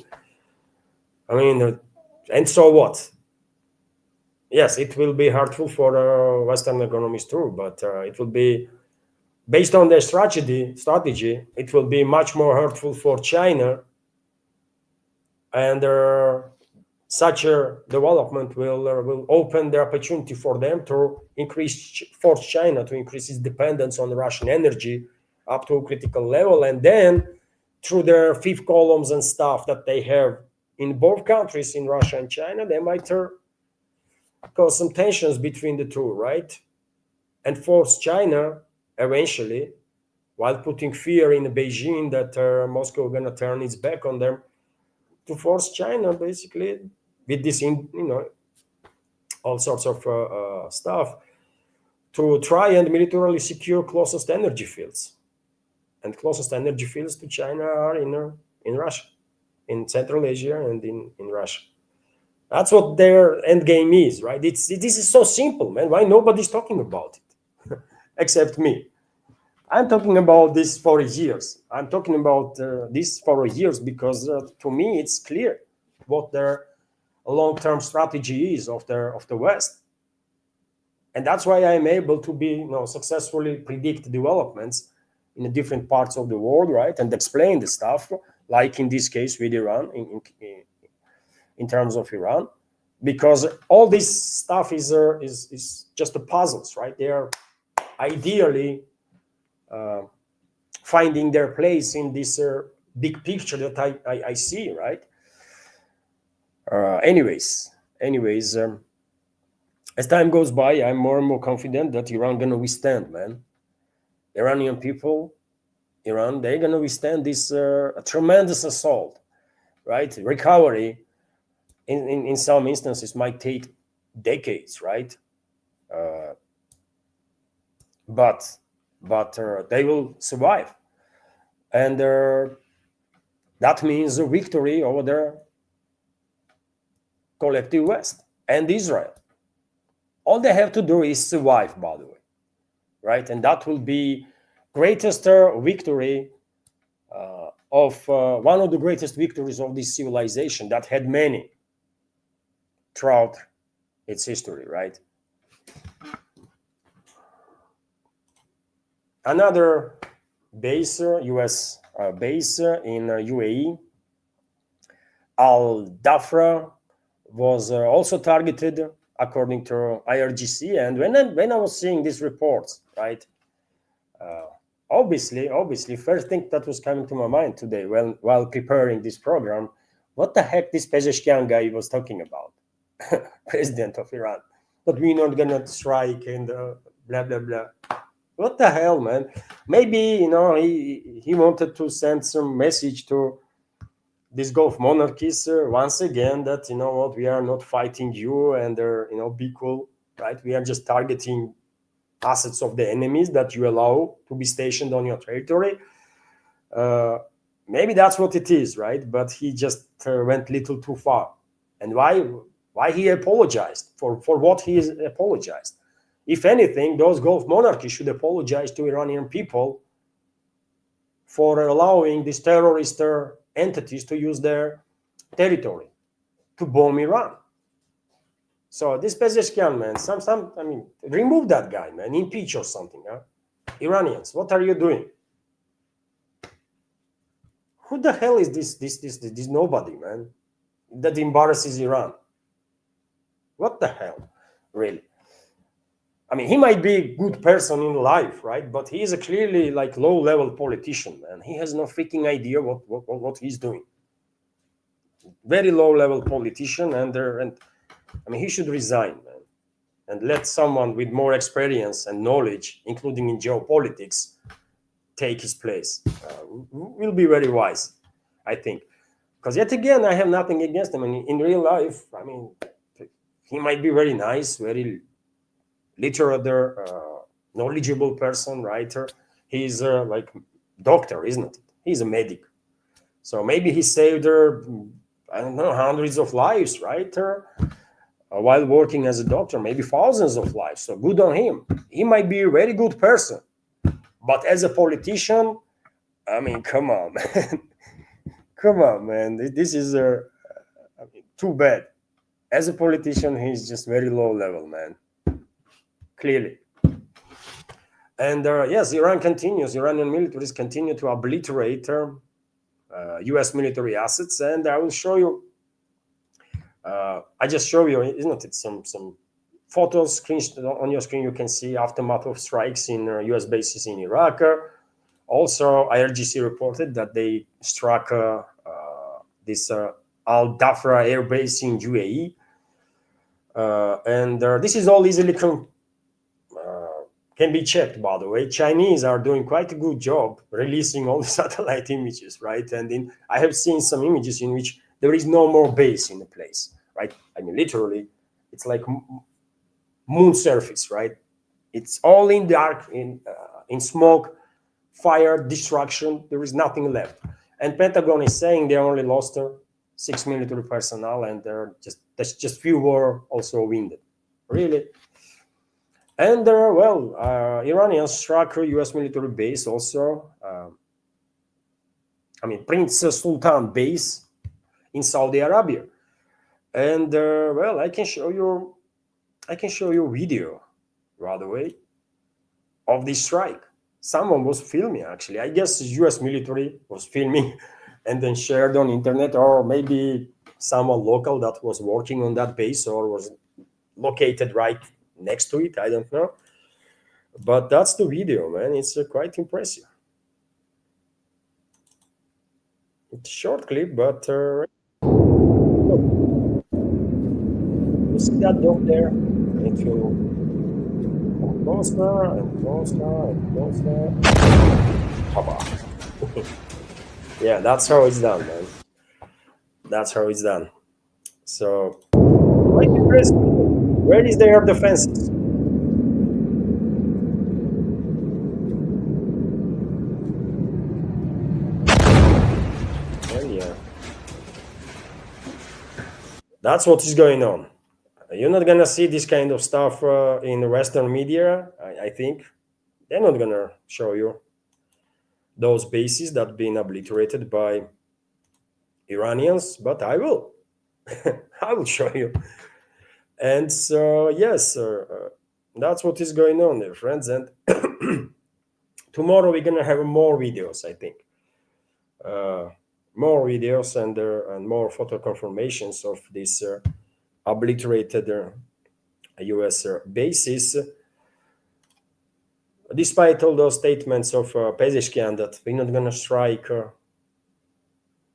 I mean, and so what? Yes, it will be hurtful for Western economies too, but it will be, based on their strategy, it will be much more hurtful for China, and such a development will open the opportunity for them to force China to increase its dependence on Russian energy up to a critical level, and then through their fifth columns and stuff that they have in both countries, in Russia and China, they might cause some tensions between the two, right? And force China eventually, while putting fear in Beijing that Moscow gonna turn its back on them, to force China basically with this, all sorts of stuff, to try and militarily secure closest energy fields. And closest energy fields to China are in Russia, in Central Asia, and in Russia. That's what their end game is, right? This is so simple, man. Why nobody's talking about it except me? I'm talking about this for years. I'm talking about this for years because to me it's clear what their long-term strategy is of the West, and that's why I'm able to be successfully predict developments in the different parts of the world, right, and explain the stuff, like in this case with Iran, in terms of Iran, because all this stuff is just the puzzles, right? They are ideally finding their place in this big picture that I see, right? Anyways, as time goes by, I'm more and more confident that Iran gonna withstand, man. Iranian people, Iran, they're gonna withstand this tremendous assault, right? Recovery, in some instances, might take decades, right? But they will survive, and that means a victory over the collective West and Israel. All they have to do is survive, by the way, right? And that will be greatest victory of one of the greatest victories of this civilization that had many throughout its history, right? Another base, U.S. Base in UAE, Al Dhafra, was also targeted according to IRGC. And when I was seeing these reports, right, obviously, first thing that was coming to my mind today while preparing this program, what the heck this Pezeshkian guy was talking about, president of Iran, that we're not gonna strike and blah blah blah. What the hell, man? Maybe he wanted to send some message to these Gulf monarchies once again that what, we are not fighting you, and be cool, right? We are just targeting assets of the enemies that you allow to be stationed on your territory. Maybe that's what it is, right? But he just went a little too far. And why he apologized for what he apologized? If anything, those Gulf monarchies should apologize to Iranian people for allowing these terrorist entities to use their territory to bomb Iran. So this Pezeshkian, man, remove that guy, man, impeach or something. Huh? Iranians, what are you doing? Who the hell is this nobody, man, that embarrasses Iran? What the hell, really? He might be a good person in life, right? But he is a clearly low-level politician, man. He has no freaking idea what he's doing. Very low-level politician, and he should resign, man, and let someone with more experience and knowledge, including in geopolitics, take his place. Will be very wise, I think. Because yet again, I have nothing against him. In real life, he might be very nice, very literate, knowledgeable person, writer. He's doctor, isn't it? He's a medic. So maybe he saved hundreds of lives, right? While working as a doctor, maybe thousands of lives. So good on him. He might be a very good person. But as a politician, come on, man. Come on, man. This is too bad. As a politician, he's just very low level, man. Clearly. And yes, Iranian militaries continue to obliterate U.S. military assets. And I will show you, I just show you, isn't it, some photos on your screen. You can see aftermath of strikes in U.S. bases in Iraq. Also, IRGC reported that they struck this Al Dhafra air base in UAE, and this is all easily can be checked. By the way, Chinese are doing quite a good job releasing all the satellite images, right? And I have seen some images in which there is no more base in the place, right? I mean, literally, it's like moon surface, right? It's all in dark, in smoke, fire, destruction. There is nothing left. And Pentagon is saying they only lost 6 military personnel, and there's just few were also wounded. Really. And Iranians struck a U.S. military base also. I mean, Prince Sultan base in Saudi Arabia. And I can show you a video right away of this strike. Someone was filming, actually. I guess the U.S. military was filming and then shared on internet, or maybe someone local that was working on that base or was located right next to it. I don't know. But that's the video, man. It's quite impressive. It's a short clip, but you see that dog there? If you come closer and closer and closer. Yeah, that's how it's done, man. That's how it's done. So, quite impressive. Where is their defenses? And yeah, that's what is going on. You're not gonna see this kind of stuff in Western media. I think they're not gonna show you those bases that been obliterated by Iranians, but I will. I will show you. And so, yes, that's what is going on there, friends. And tomorrow we're gonna have more videos, I think. More videos and more photo confirmations of this obliterated U.S. bases. Despite all those statements of Pezeshkian that we're not gonna strike.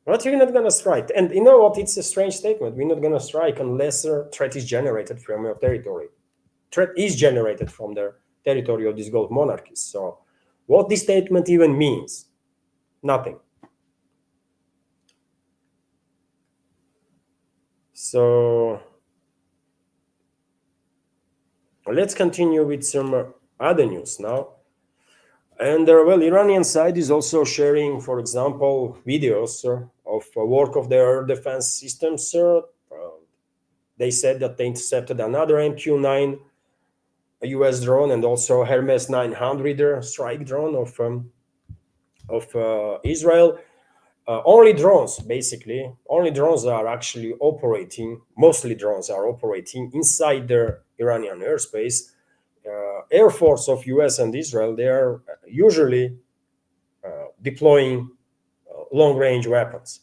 What you're not gonna strike? And you know what? It's a strange statement. We're not gonna strike unless a threat is generated from your territory. Threat is generated from the territory of these Gulf monarchies. So, what this statement even means? Nothing. So, let's continue with some other news now. And Iranian side is also sharing, for example, videos of work of their defense systems. They said that they intercepted another MQ-9 U.S. drone and also Hermes 900 strike drone of Israel. Only drones, basically, only drones are actually operating. Mostly drones are operating inside the Iranian airspace. Air Force of US and Israel, they are usually deploying long-range weapons.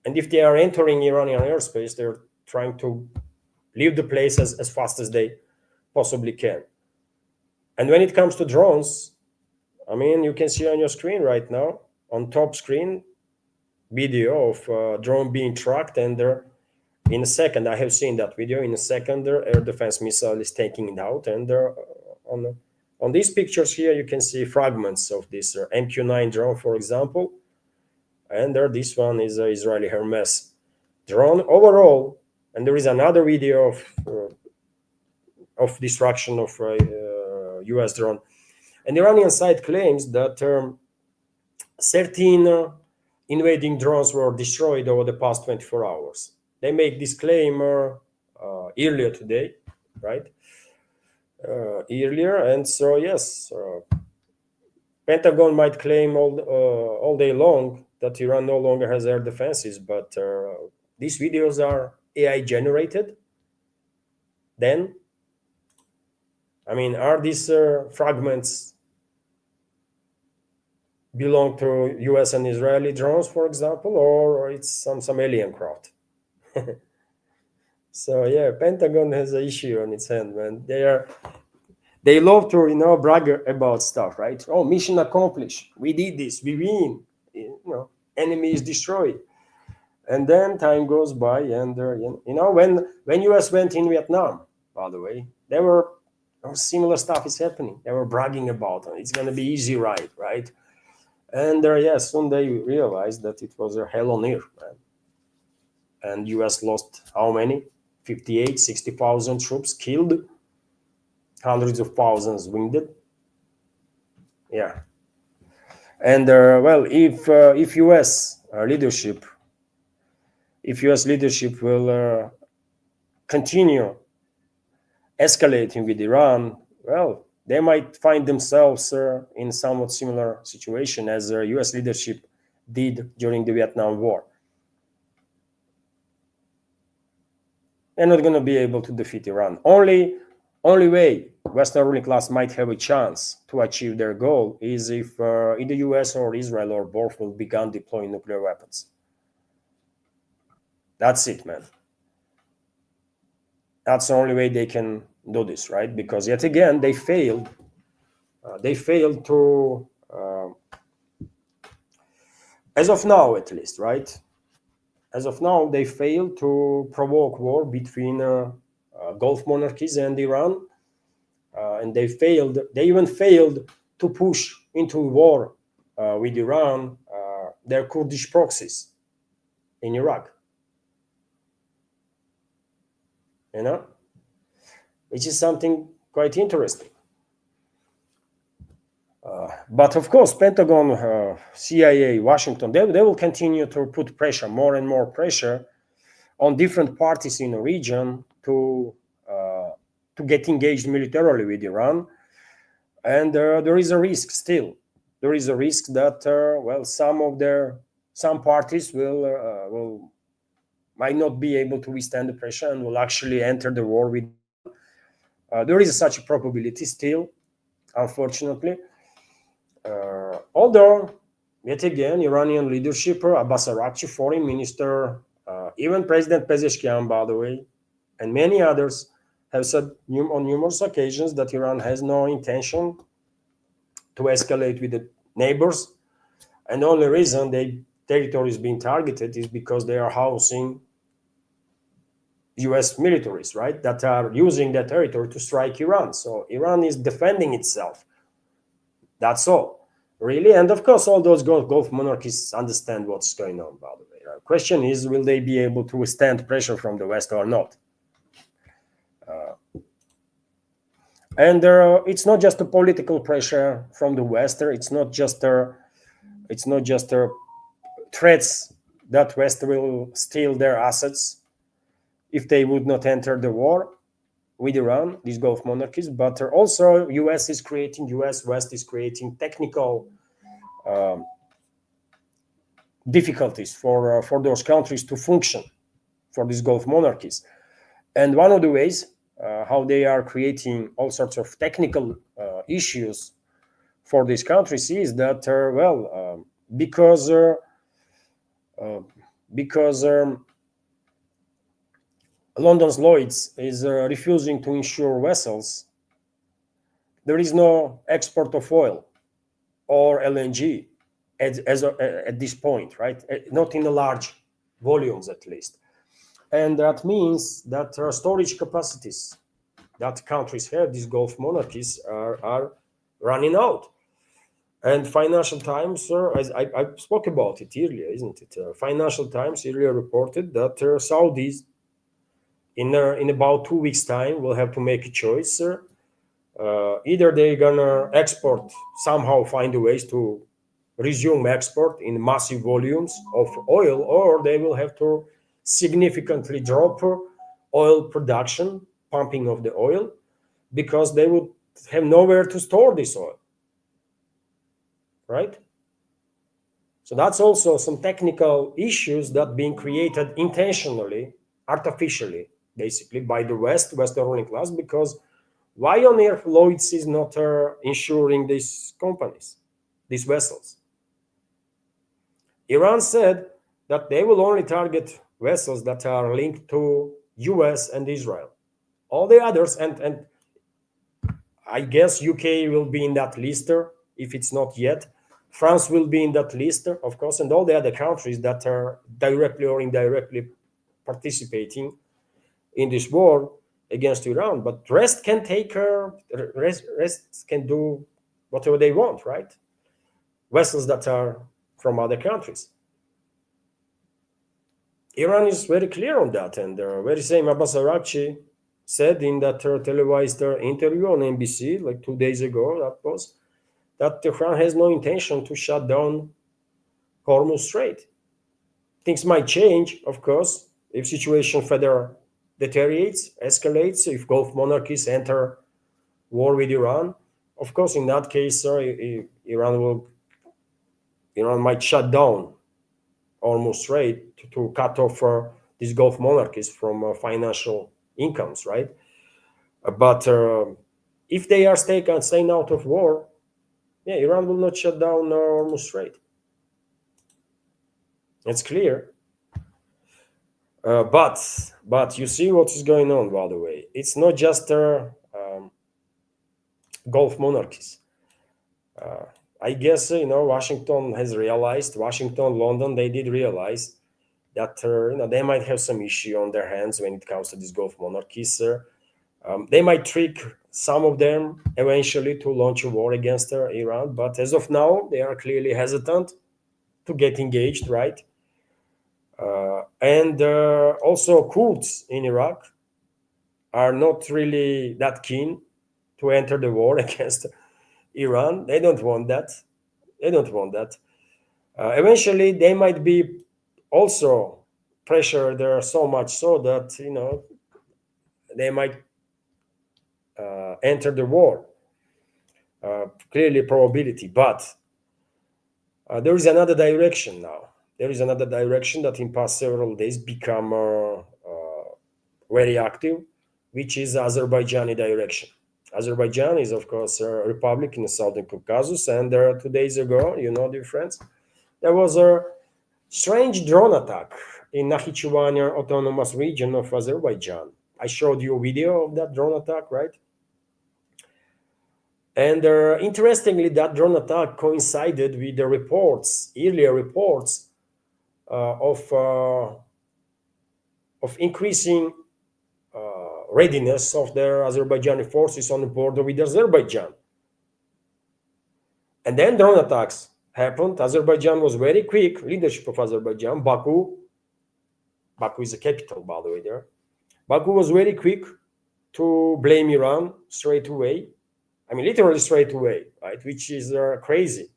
And if they are entering Iranian airspace, they're trying to leave the place as fast as they possibly can. And when it comes to drones, I mean, you can see on your screen right now, on top screen, video of a drone being tracked, and in a second, I have seen that video. In a second, the air defense missile is taking it out, and on these pictures here, you can see fragments of this MQ-9 drone, for example, and this one is an Israeli Hermes drone overall. And there is another video of destruction of U.S. drone. And the Iranian side claims that 13 invading drones were destroyed over the past 24 hours. They make this claim earlier today, right? Earlier, and so yes, Pentagon might claim all day long that Iran no longer has air defenses, but these videos are AI generated. Then, I mean, are these fragments belong to U.S. and Israeli drones, for example, or it's some alien craft? So yeah, Pentagon has an issue on its hand, man. They love to, brag about stuff, right? Oh, mission accomplished. We did this. We win. Enemy is destroyed. And then time goes by, and when US went in Vietnam, by the way, there were similar stuff is happening. They were bragging about it. It's gonna be easy ride, right? And yes, soon they realized that it was a hell on earth, man. And US lost how many? 58, 60,000 troops killed, hundreds of thousands wounded. Yeah. And well, if leadership, if US leadership will continue escalating with Iran, well, they might find themselves in somewhat similar situation as US leadership did during the Vietnam War. They're not going to be able to defeat Iran. Only way Western ruling class might have a chance to achieve their goal is if either US or Israel or both will begin deploying nuclear weapons. That's it, man. That's the only way they can do this, right? Because yet again, they failed. They failed to, as of now at least, right? As of now, they failed to provoke war between Gulf monarchies and Iran. And they even failed to push into war with Iran their Kurdish proxies in Iraq. Which is something quite interesting. But of course, Pentagon, CIA, Washington, they will continue to put pressure, more and more pressure, on different parties in the region to get engaged militarily with Iran. And there is a risk still. There is a risk that some parties will might not be able to withstand the pressure and will actually enter the war with Iran. There is such a probability still, unfortunately. Although, yet again, Iranian leadership, Abbas Araghchi, foreign minister, even President Pezeshkian, by the way, and many others have said on numerous occasions that Iran has no intention to escalate with the neighbors. And the only reason their territory is being targeted is because they are housing US militaries, right, that are using that territory to strike Iran. So Iran is defending itself. That's all, really. And of course, all those Gulf monarchies understand what's going on, by the way. The question is, will they be able to withstand pressure from the West or not? And it's not just a political pressure from the West. It's not just threats that West will steal their assets if they would not enter the war with Iran, these Gulf monarchies, but also US West is creating technical difficulties for those countries to function, for these Gulf monarchies. And one of the ways how they are creating all sorts of technical issues for these countries is that, because London's Lloyd's is refusing to insure vessels, there is no export of oil or LNG at this point, right? Not in the large volumes, at least. And that means that storage capacities that countries have, these Gulf monarchies, are running out. And Financial Times, as I spoke about it earlier, isn't it? Financial Times earlier reported that Saudis, in about 2 weeks' time, will have to make a choice. Either they're gonna export, somehow find a ways to resume export in massive volumes of oil, or they will have to significantly drop oil production, pumping of the oil, because they would have nowhere to store this oil, right? So that's also some technical issues that being created intentionally, artificially, basically, by the Western ruling class, because why on earth Lloyd's is not insuring these companies, these vessels? Iran said that they will only target vessels that are linked to US and Israel. All the others, and I guess UK will be in that list, if it's not yet. France will be in that list, of course, and all the other countries that are directly or indirectly participating in this war against Iran. But rest can take rest can do whatever they want, right? Vessels that are from other countries. Iran is very clear on that, and very same Abbas Araghchi said in that televised interview on NBC like 2 days ago, that Tehran has no intention to shut down Hormuz Strait. Things might change, of course, if situation further deteriorates, escalates, if Gulf monarchies enter war with Iran. Of course, in that case, Iran might shut down Hormuz Strait to cut off these Gulf monarchies from financial incomes, right? But if they are staying out of war, yeah, Iran will not shut down Hormuz Strait. It's clear. But you see what is going on, by the way. It's not just Gulf monarchies. I guess Washington has realized. Washington, London, they did realize that they might have some issue on their hands when it comes to these Gulf monarchies. They might trick some of them eventually to launch a war against Iran, but as of now, they are clearly hesitant to get engaged, right? And also Kurds in Iraq are not really that keen to enter the war against Iran. They don't want that. They don't want that. Eventually, they might be also pressured there so much so that they might enter the war. Clearly, probability, but there is another direction now. There is another direction that in past several days become very active, which is Azerbaijani direction. Azerbaijan is, of course, a republic in the southern Caucasus, and 2 days ago, dear friends, there was a strange drone attack in Nakhchivan autonomous region of Azerbaijan. I showed you a video of that drone attack, right? And interestingly, that drone attack coincided with the earlier reports of increasing readiness of the Azerbaijani forces on the border with Azerbaijan. And then drone attacks happened. Azerbaijan was very quick, leadership of Azerbaijan, Baku is the capital, by the way, there. Baku was very quick to blame Iran straight away. I mean, literally straight away, right? Which is crazy.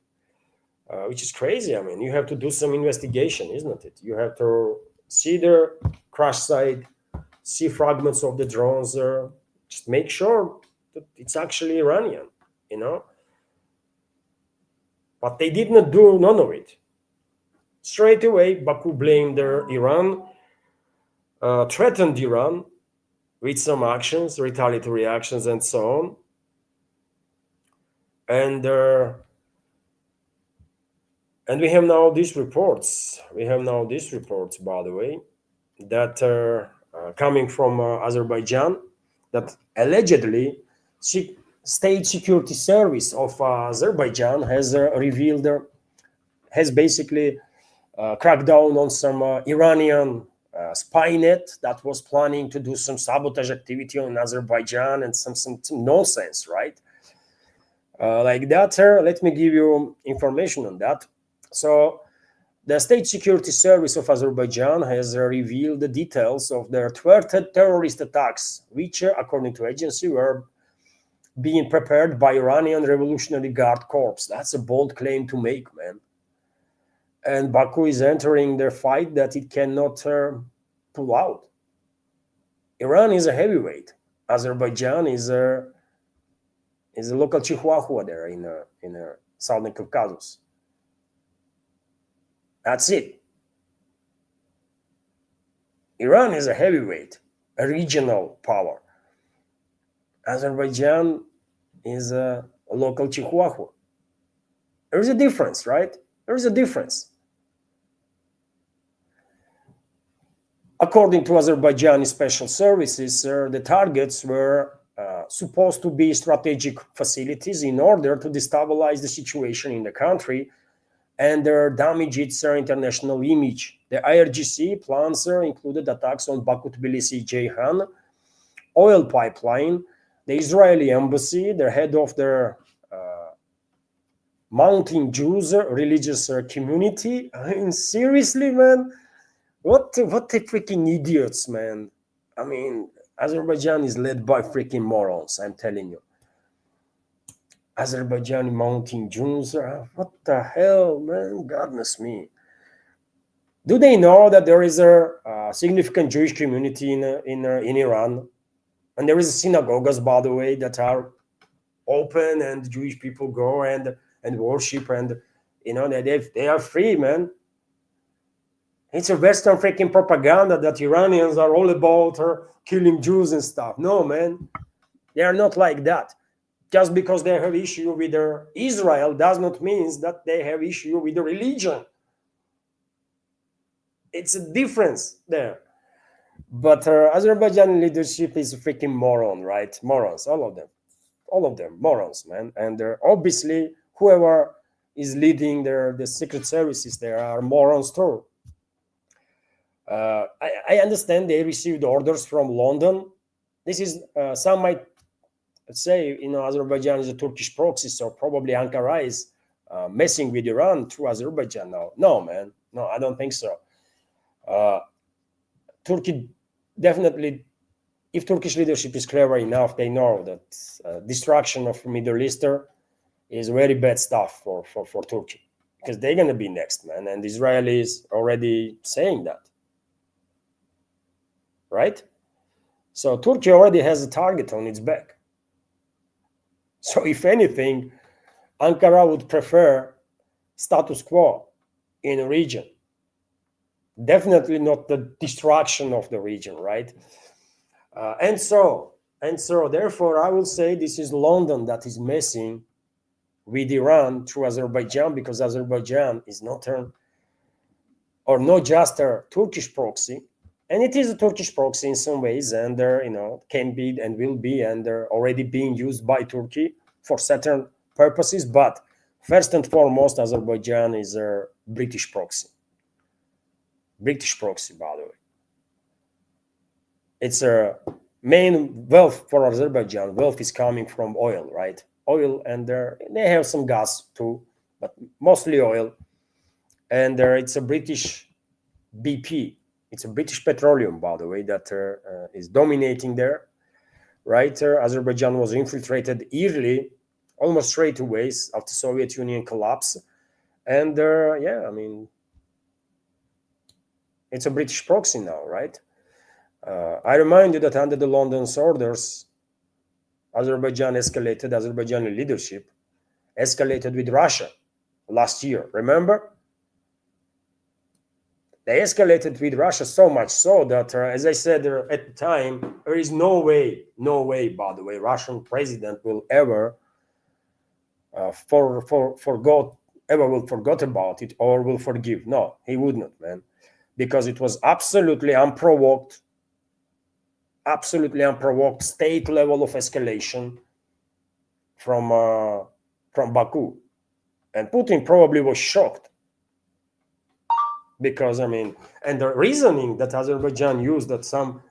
I mean, you have to do some investigation, isn't it? You have to see the crash site, see fragments of the drones, just make sure that it's actually Iranian, But they did not do none of it. Straight away, Baku blamed Iran, threatened Iran with some actions, retaliatory actions, and so on. And we have now these reports. By the way, that are coming from Azerbaijan, that allegedly state security service of Azerbaijan has has basically cracked down on some Iranian spy net that was planning to do some sabotage activity on Azerbaijan and some nonsense, right? Like that. Let me give you information on that. So the State Security Service of Azerbaijan has revealed the details of their thwarted terrorist attacks, which, according to agency, were being prepared by Iranian Revolutionary Guard Corps. That's a bold claim to make, man. And Baku is entering the fight that it cannot pull out. Iran is a heavyweight. Azerbaijan is a local chihuahua there in southern Caucasus. That's it. Iran is a heavyweight, a regional power. Azerbaijan is a local chihuahua. There is a difference, right? There is a difference. According to Azerbaijani special services, the targets were supposed to be strategic facilities in order to destabilize the situation in the country and damage its international image. The IRGC plans included attacks on Baku-Tbilisi-Ceyhan oil pipeline, the Israeli embassy, the head of their mounting Jews religious community. I mean, seriously, man, what the freaking idiots, man. I mean, Azerbaijan is led by freaking morons, I'm telling you. Azerbaijani mounting Jews, what the hell, man, goodness me. Do they know that there is a significant Jewish community in Iran? And there is synagogues, by the way, that are open and Jewish people go and worship, and they are free, man. It's a Western freaking propaganda that Iranians are all about killing Jews and stuff. No, man, they are not like that. Just because they have issue with Israel does not mean that they have issue with the religion. It's a difference there. But Azerbaijani leadership is a freaking moron, right? Morons, all of them, morons, man. And obviously, whoever is leading the secret services, there are morons too. I understand they received orders from London. This is some might say, Azerbaijan is a Turkish proxy, so probably Ankara is messing with Iran through Azerbaijan now. No, man, no, I don't think so. Turkey definitely, if Turkish leadership is clever enough, they know that destruction of Middle Eastern is very bad stuff for Turkey, because they're going to be next, man. And Israel is already saying that, right? So Turkey already has a target on its back. So if anything, Ankara would prefer status quo in a region. Definitely not the destruction of the region, right? And so therefore, I will say this is London that is messing with Iran through Azerbaijan, because Azerbaijan is not just a Turkish proxy, and it is a Turkish proxy in some ways, and can be and will be, and they're already being used by Turkey for certain purposes. But first and foremost, Azerbaijan is a British proxy. British proxy, by the way. It's a main wealth for Azerbaijan. Wealth is coming from oil, right? Oil, and they have some gas too, but mostly oil. And it's a British BP. It's a British petroleum, by the way, that is dominating there, right? Azerbaijan was infiltrated early, almost straight away after Soviet Union collapse. And it's a British proxy now, right? I remind you that under the London's orders, Azerbaijani leadership escalated with Russia last year. Remember? They escalated with Russia so much so that, as I said at the time, there is no way, by the way, Russian president will ever forgot about it or will forgive. No, he would not, man, because it was absolutely unprovoked state level of escalation from Baku, and Putin probably was shocked, because and the reasoning that Azerbaijan used, that some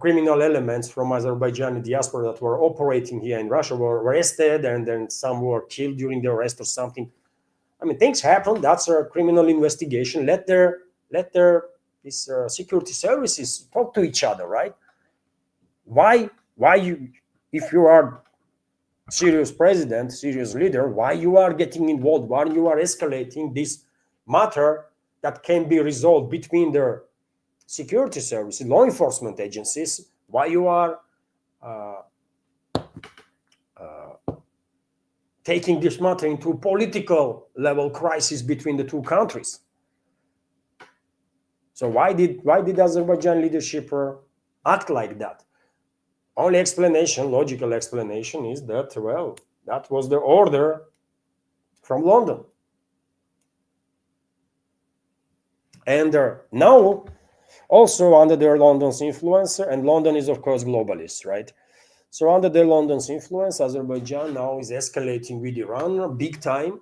criminal elements from Azerbaijani diaspora that were operating here in Russia were arrested, and then some were killed during the arrest or something. Things happen. That's a criminal investigation. Let these security services talk to each other, right? Why you, if you are serious president, serious leader, why you are getting involved? Why you are escalating this matter that can be resolved between the security services, law enforcement agencies? Why you are taking this matter into political level crisis between the two countries? So why did Azerbaijan leadership act like that? Only explanation, logical explanation, is that, well, that was the order from London. And now, also under their London's influence, and London is, of course, globalist, right? So under the London's influence, Azerbaijan now is escalating with Iran big time,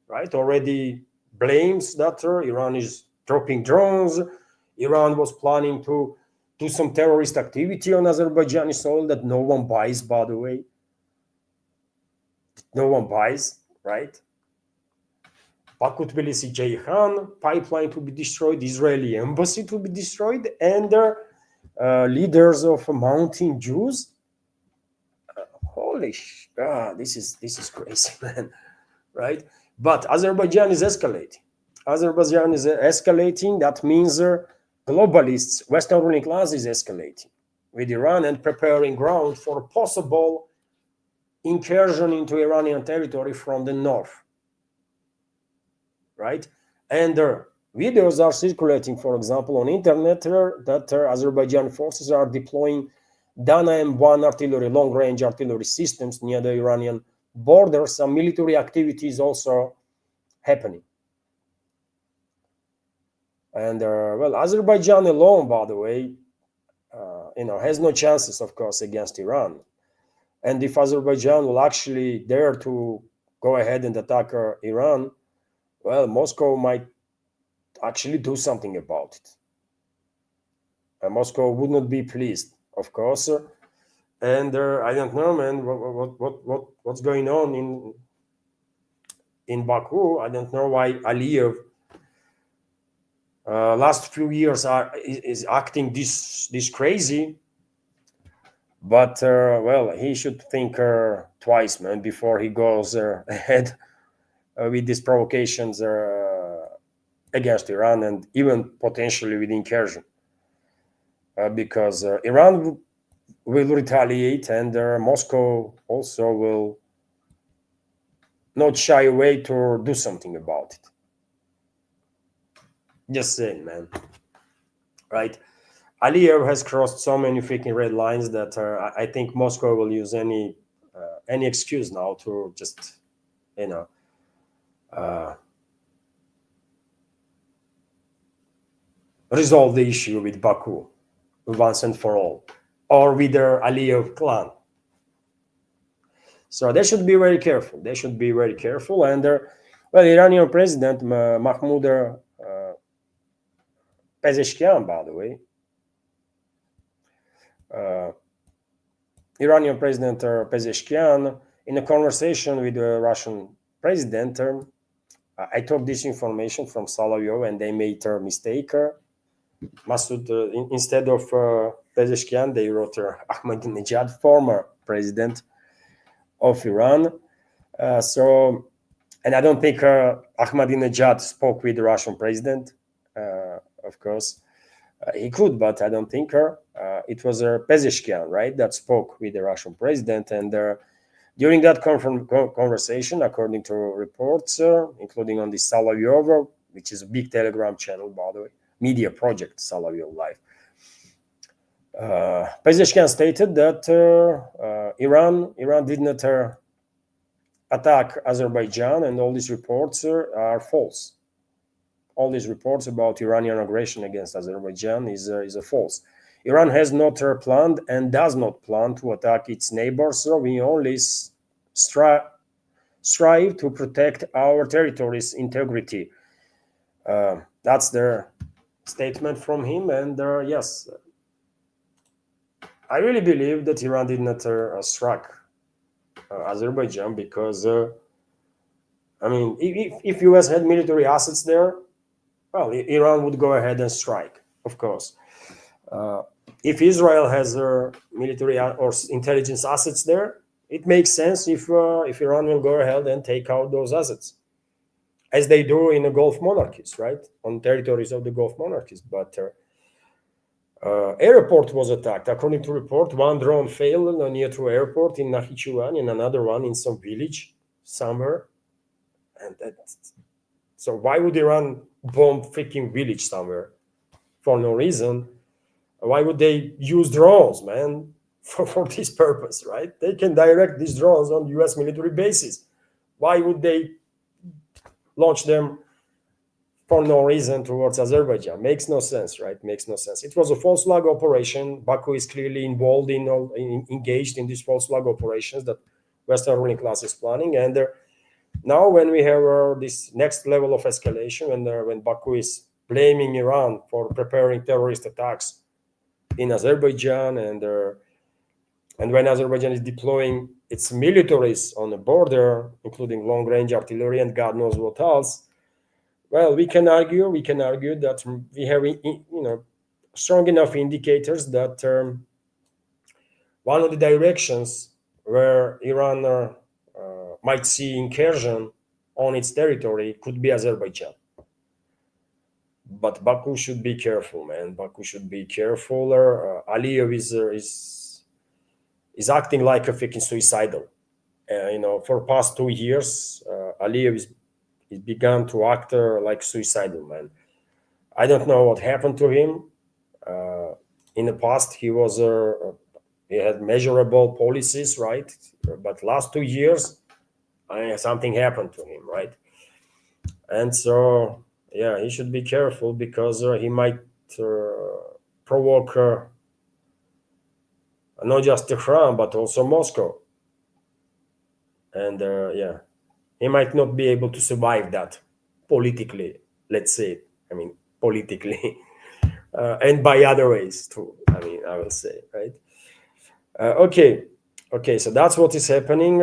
right? Already blames that Iran is dropping drones. Iran was planning to do some terrorist activity on Azerbaijani soil that no one buys, by the way. No one buys, right? Baku Tbilisi Ceyhan pipeline to be destroyed, Israeli embassy to be destroyed, and leaders of mountain Jews. Holy this is crazy, man, right? But Azerbaijan is escalating. Azerbaijan is escalating. That means globalists, Western ruling class is escalating with Iran and preparing ground for possible incursion into Iranian territory from the north, right? And videos are circulating, for example, on internet that Azerbaijan forces are deploying Dana M1 artillery, long-range artillery systems near the Iranian border. Some military activity is also happening. And well, Azerbaijan alone, by the way, has no chances, of course, against Iran. And if Azerbaijan will actually dare to go ahead and attack Iran, well, Moscow might actually do something about it. And Moscow would not be pleased, of course. And I don't know, man, what's going on in Baku. I don't know why Aliyev last few years is acting this crazy. But well, he should think twice, man, before he goes ahead with these provocations against Iran and even potentially with incursion, because Iran will retaliate, and Moscow also will not shy away to do something about it. Just saying, man. Right? Aliyev has crossed so many freaking red lines that I think Moscow will use any excuse now to just, resolve the issue with Baku once and for all, or with their Aliyev clan. So they should be very careful. They should be very careful. And well, Iranian President Mahmoud Pezeshkian, by the way, Iranian President Pezeshkian, in a conversation with the Russian president, I took this information from Solovyev, and they made a mistake. Masoud, instead of Pezeshkian, they wrote Ahmadinejad, former president of Iran. And I don't think Ahmadinejad spoke with the Russian president. Of course, he could, but I don't think it was Pezeshkian, right, that spoke with the Russian president. And during that conversation, according to reports, including on the Solovyev, which is a big Telegram channel, by the way, media project, Solovyev Live, Pezeshkian stated that Iran did not attack Azerbaijan, and all these reports are false. All these reports about Iranian aggression against Azerbaijan is a false. Iran has not planned and does not plan to attack its neighbors. So we only strive to protect our territory's integrity. That's the statement from him. And yes, I really believe that Iran did not strike Azerbaijan because, I mean, if US had military assets there, well, Iran would go ahead and strike, of course. If Israel has military or intelligence assets there, it makes sense if Iran will go ahead and take out those assets, as they do in the Gulf monarchies, right, on territories of the Gulf monarchies. But airport was attacked. According to report, one drone failed near to airport in Nakhichevan, and another one in some village somewhere. And so why would Iran bomb freaking village somewhere for no reason? Why would they use drones, man, for this purpose, right? They can direct these drones on US military bases. Why would they launch them for no reason towards Azerbaijan. Makes no sense, right? Makes no sense. It was a false flag operation. Baku is clearly involved engaged in these false flag operations that Western ruling class is planning. And now, when we have this next level of escalation, when Baku is blaming Iran for preparing terrorist attacks in Azerbaijan, and when Azerbaijan is deploying its militaries on the border, including long-range artillery and God knows what else, well, we can argue that we have strong enough indicators that one of the directions where Iran might see incursion on its territory could be Azerbaijan. But Baku should be careful, man. Baku should be careful. Aliyev is acting like a freaking suicidal. For past 2 years, Aliyev is begun to act like suicidal, man. I don't know what happened to him. In the past, he had measurable policies, right? But last 2 years, something happened to him, right? And so, yeah, he should be careful because he might provoke not just Tehran but also Moscow. And yeah, he might not be able to survive that politically. Let's say, I mean, politically, and by other ways too. I mean, I will say, right? Okay. So that's what is happening.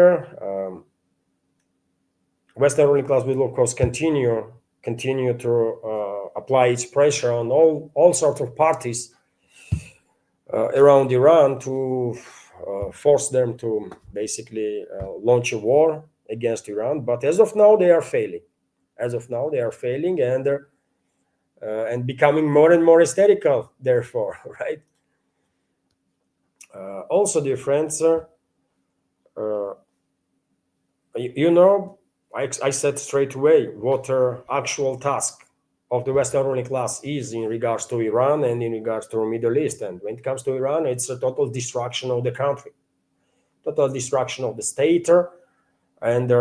Western ruling class will, of course, continue to apply its pressure on all sorts of parties around Iran to force them to basically launch a war against Iran. But as of now, they are failing. And becoming more and more hysterical. Therefore, right? Also, dear friends, I said straight away what actual task of the Western ruling class is in regards to Iran and in regards to the Middle East. And when it comes to Iran, it's a total destruction of the country, total destruction of the state, and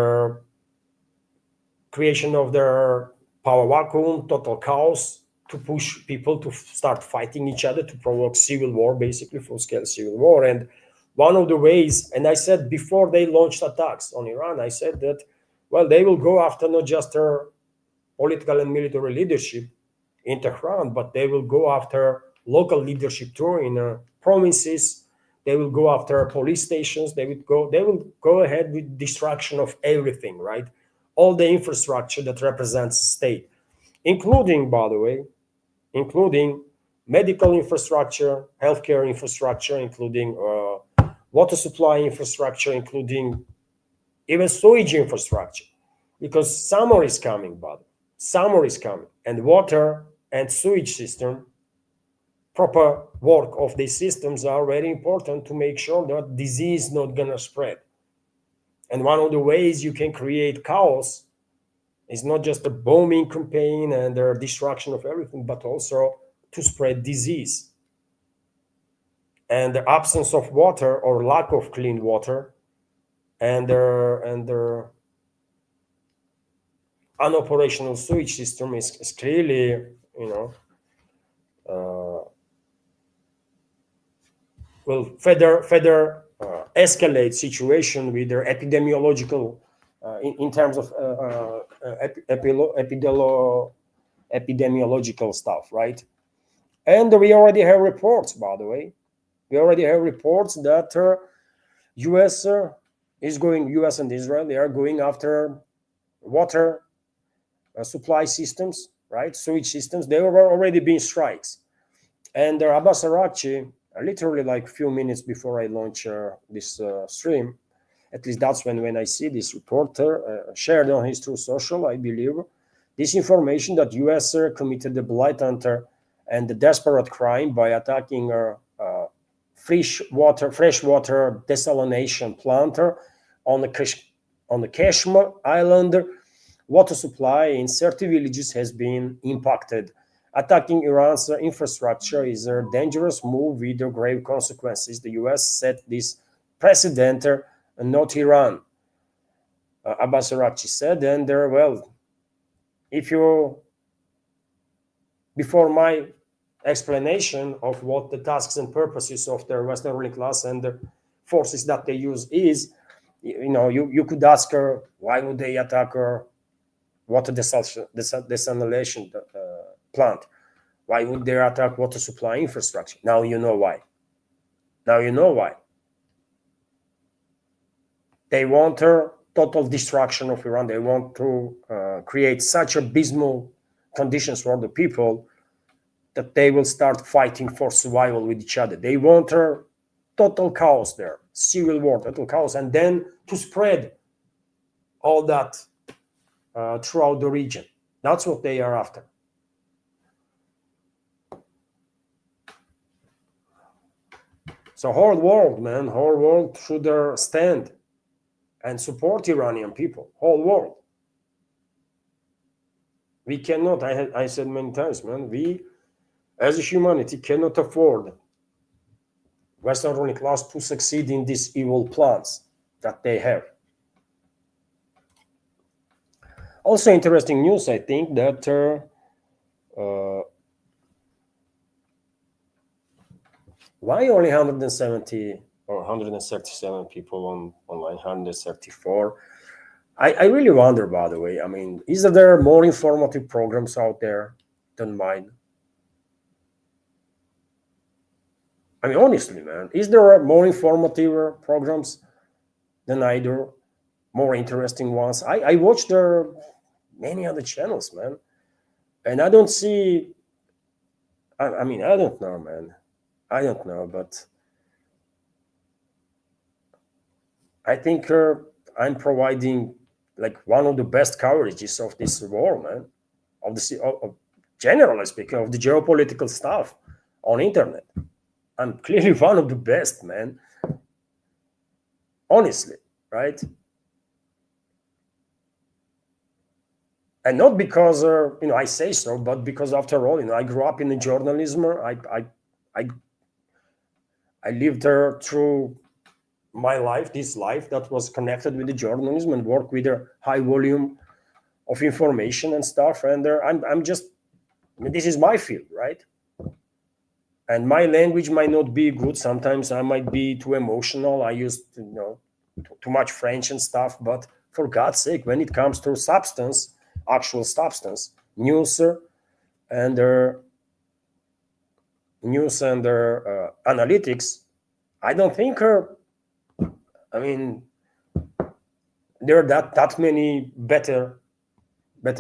creation of their power vacuum, total chaos, to push people to start fighting each other, to provoke civil war, basically full-scale civil war. And one of the ways, and I said before they launched attacks on Iran, I said that, well, they will go after not just their political and military leadership in Tehran, but they will go after local leadership too in provinces. They will go after police stations. They will go ahead with destruction of everything, right? All the infrastructure that represents state, including, by the way, including medical infrastructure, healthcare infrastructure, including water supply infrastructure, including even sewage infrastructure, because summer is coming, and water and sewage system, proper work of these systems are very important to make sure that disease not gonna spread. And one of the ways you can create chaos is not just a bombing campaign and the destruction of everything, but also to spread disease. And the absence of water or lack of clean water and the unoperational sewage system is clearly, will further escalate situation with their epidemiological, in terms of epidemiological stuff, right? And we already have reports, by the way. We already have reports that U.S. U.S. and Israel, they are going after water supply systems, right? Sewage systems. There were already been strikes. And Abbas Araghchi, literally like a few minutes before I launch this stream, at least that's when I see this reporter shared on his True Social, I believe, this information that U.S. committed a blatant and a desperate crime by attacking freshwater desalination plant on the Kashmir Island. Water supply in 30 villages has been impacted. Attacking Iran's infrastructure is a dangerous move with grave consequences. The U.S. set this precedent, not Iran, Abbas Araghchi said. And well, if you before my explanation of what the tasks and purposes of the Western ruling class and the forces that they use is, you could ask her, why would they attack her water desalination plant? Why would they attack water supply infrastructure? Now you know why. Now you know why. They want a total destruction of Iran. They want to create such abysmal conditions for the people that they will start fighting for survival with each other. They want a total chaos there, civil war, total chaos, and then to spread all that throughout the region. That's what they are after. So whole world, man, whole world should stand and support Iranian people, whole world. We cannot, I said many times, man, we as a humanity cannot afford Western ruling class to succeed in these evil plans that they have. Also interesting news, I think, that why only 170 or 137 people online, 134? I really wonder, by the way. I mean, is there more informative programs out there than mine? I mean, honestly, man, is there more informative programs than either? More interesting ones? I watch many other channels, man, and I don't see. I mean, I don't know, man. I don't know, but I think I'm providing like one of the best coverages of this war, man. Generally speaking, of the geopolitical stuff on internet. I'm clearly one of the best, man. Honestly, right? And not because I say so, but because after all, I grew up in the journalism. I lived through my life, this life that was connected with the journalism and work with a high volume of information and stuff. And I'm just, I mean, this is my field, right? And my language might not be good. Sometimes I might be too emotional. I use, too much French and stuff. But for God's sake, when it comes to substance, actual substance, news and analytics, I don't think I mean, there are that many better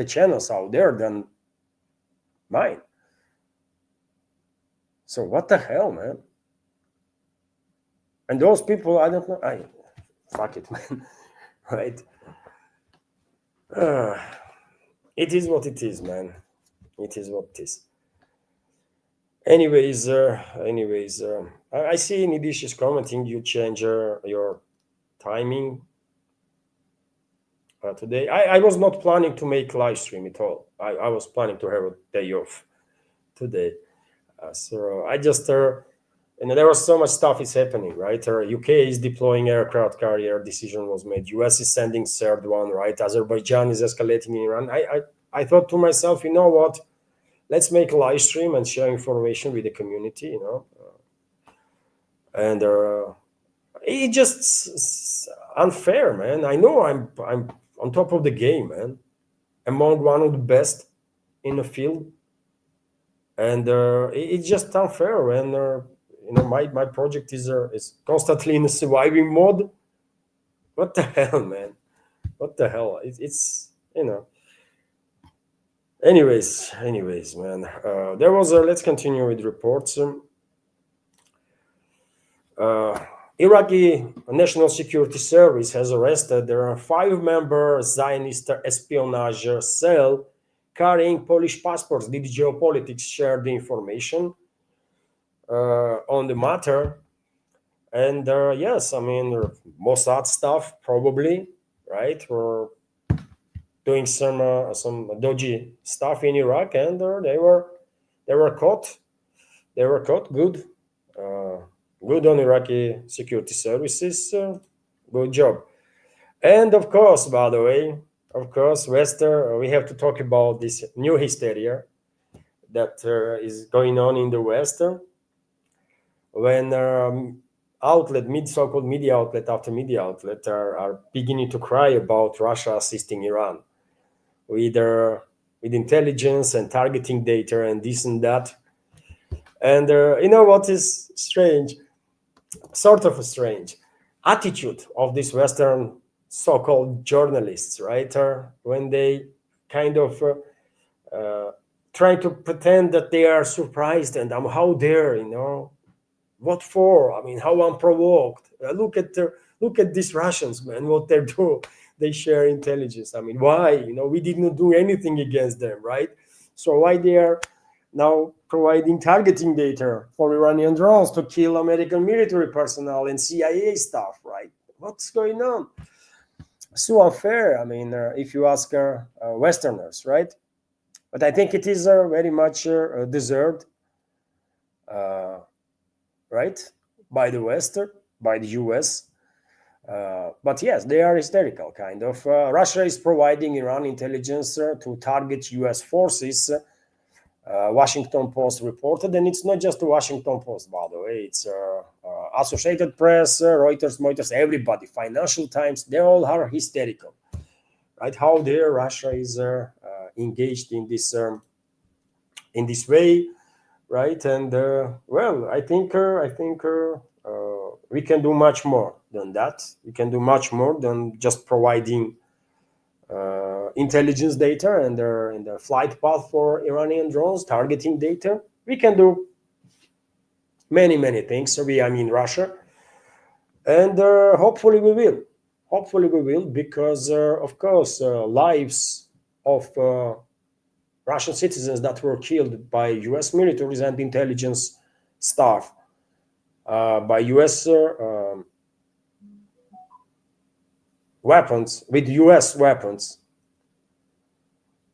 channels out there than mine. So what the hell, man? And those people, I don't know. Fuck it, man. Right? It is what it is, man. It is what it is. Anyways, I see Nidish is commenting. You change your timing today. I was not planning to make live stream at all. I was planning to have a day off today. So I just there was so much stuff is happening, right? UK is deploying aircraft carrier. Decision was made. US is sending third one, right? Azerbaijan is escalating in Iran. I thought to myself, you know what? Let's make a live stream and share information with the community, and it's just unfair, man. I know I'm on top of the game, man, among one of the best in the field, and it's just unfair when my project is constantly in a surviving mode. What the hell, man? What the hell? It's Anyways, man. There was let's continue with reports. Iraqi National Security Service has arrested a 5-member Zionist espionage cell carrying Polish passports. Did geopolitics share the information on the matter? And yes, I mean, Mossad stuff probably, right? Or doing some dodgy stuff in Iraq, and they were caught. They were caught. Good, good on Iraqi security services. Good job. And of course, by the way, Western, we have to talk about this new hysteria that is going on in the West, when so-called media outlet after media outlet are beginning to cry about Russia assisting Iran with with intelligence and targeting data and this and that. And you know what is strange? Sort of a strange attitude of these Western so-called journalists, right? When they kind of try to pretend that they are surprised and how dare, what for? I mean, how unprovoked? Look at these Russians, man. What they do? They share intelligence. I mean, why? We did not do anything against them, right? So why they are now providing targeting data for Iranian drones to kill American military personnel and CIA staff, right? What's going on? So unfair. I mean, if you ask Westerners, right? But I think it is very much deserved, right, by the West, by the US. But yes, they are hysterical, kind of. Russia is providing Iran intelligence to target US forces. Washington Post reported, and it's not just the Washington Post, by the way. It's Associated Press, Reuters, everybody, Financial Times. They all are hysterical, right? How dare Russia is engaged in this way, right? And well, I think we can do much more than that. We can do much more than just providing intelligence data and the flight path for Iranian drones, targeting data. We can do many things. I mean Russia, and hopefully we will. Hopefully we will, because of course lives of Russian citizens that were killed by US militaries and intelligence staff, by US weapons, with US weapons.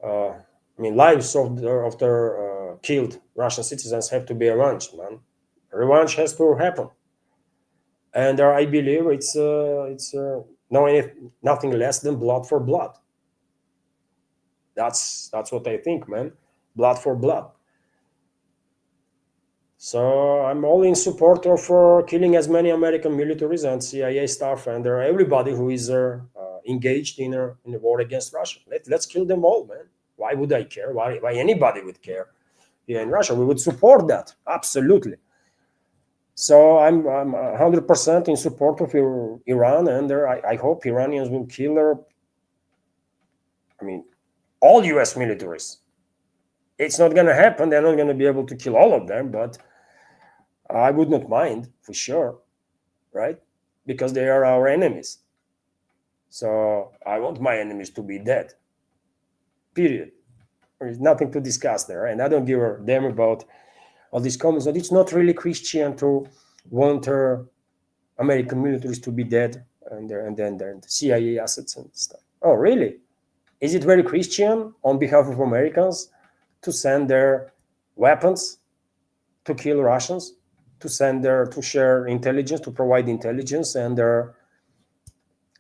I mean, lives of their killed Russian citizens have to be avenged, man. Revenge has to happen, and I believe it's nothing less than blood for blood. That's what I think, man. Blood for blood. So I'm all in support of killing as many American militaries and CIA staff and everybody who is engaged in a war against Russia. Let's kill them all, man. Why would I care? Why anybody would care here in Russia? We would support that, absolutely. So I'm 100% in support of Iran, and I hope Iranians will kill all US militaries. It's not going to happen. They're not going to be able to kill all of them, but I would not mind, for sure, right? Because they are our enemies. So I want my enemies to be dead. Period. There's nothing to discuss there, and I don't give a damn about all these comments. But it's not really Christian to want American militaries to be dead and then the CIA assets and stuff. Oh, really? Is it very Christian on behalf of Americans to send their weapons to kill Russians, to share intelligence, to provide intelligence and their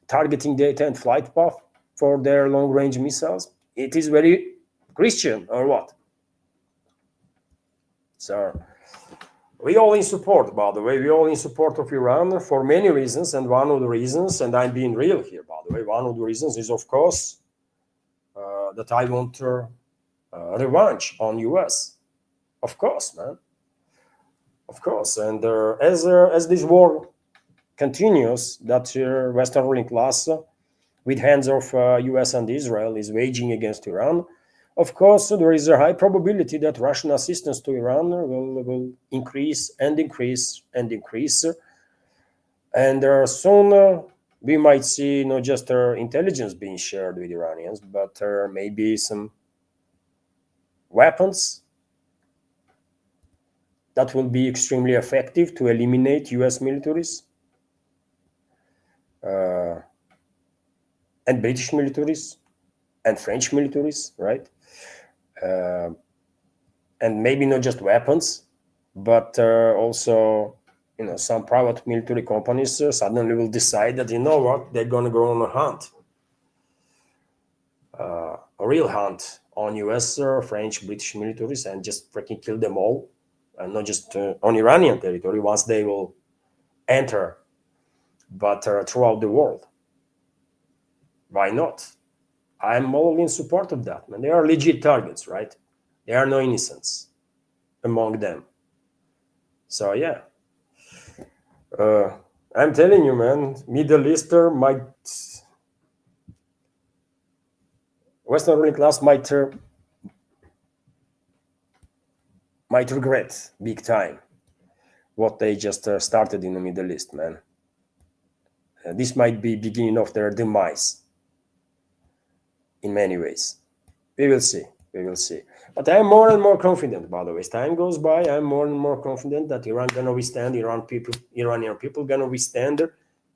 targeting data and flight path for their long-range missiles? It is very Christian, or what? So we all in support, by the way. We all in support of Iran for many reasons, and one of the reasons, and I'm being real here, by the way, one of the reasons is, of course, that I want revenge on US. Of course, man. Of course. And as this war continues, that Western ruling class, with hands of US and Israel, is waging against Iran, of course, there is a high probability that Russian assistance to Iran will increase and increase and increase. And soon we might see not just intelligence being shared with Iranians, but maybe some weapons that will be extremely effective to eliminate US militaries and British militaries and French militaries, right? And maybe not just weapons, but also, some private military companies suddenly will decide that, you know what, they're going to go on a hunt, a real hunt on US, French, British militaries and just freaking kill them all, and not just on Iranian territory once they will enter, but throughout the world. Why not? I'm all in support of that, man. They are legit targets, right? There are no innocents among them. So yeah, I'm telling you, man, Middle Eastern might, Western ruling class might regret big time what they just started in the Middle East, man. This might be beginning of their demise in many ways. We will see. We will see. But I'm more and more confident, by the way. As time goes by, I'm more and more confident that Iran gonna withstand. Iranian people gonna withstand.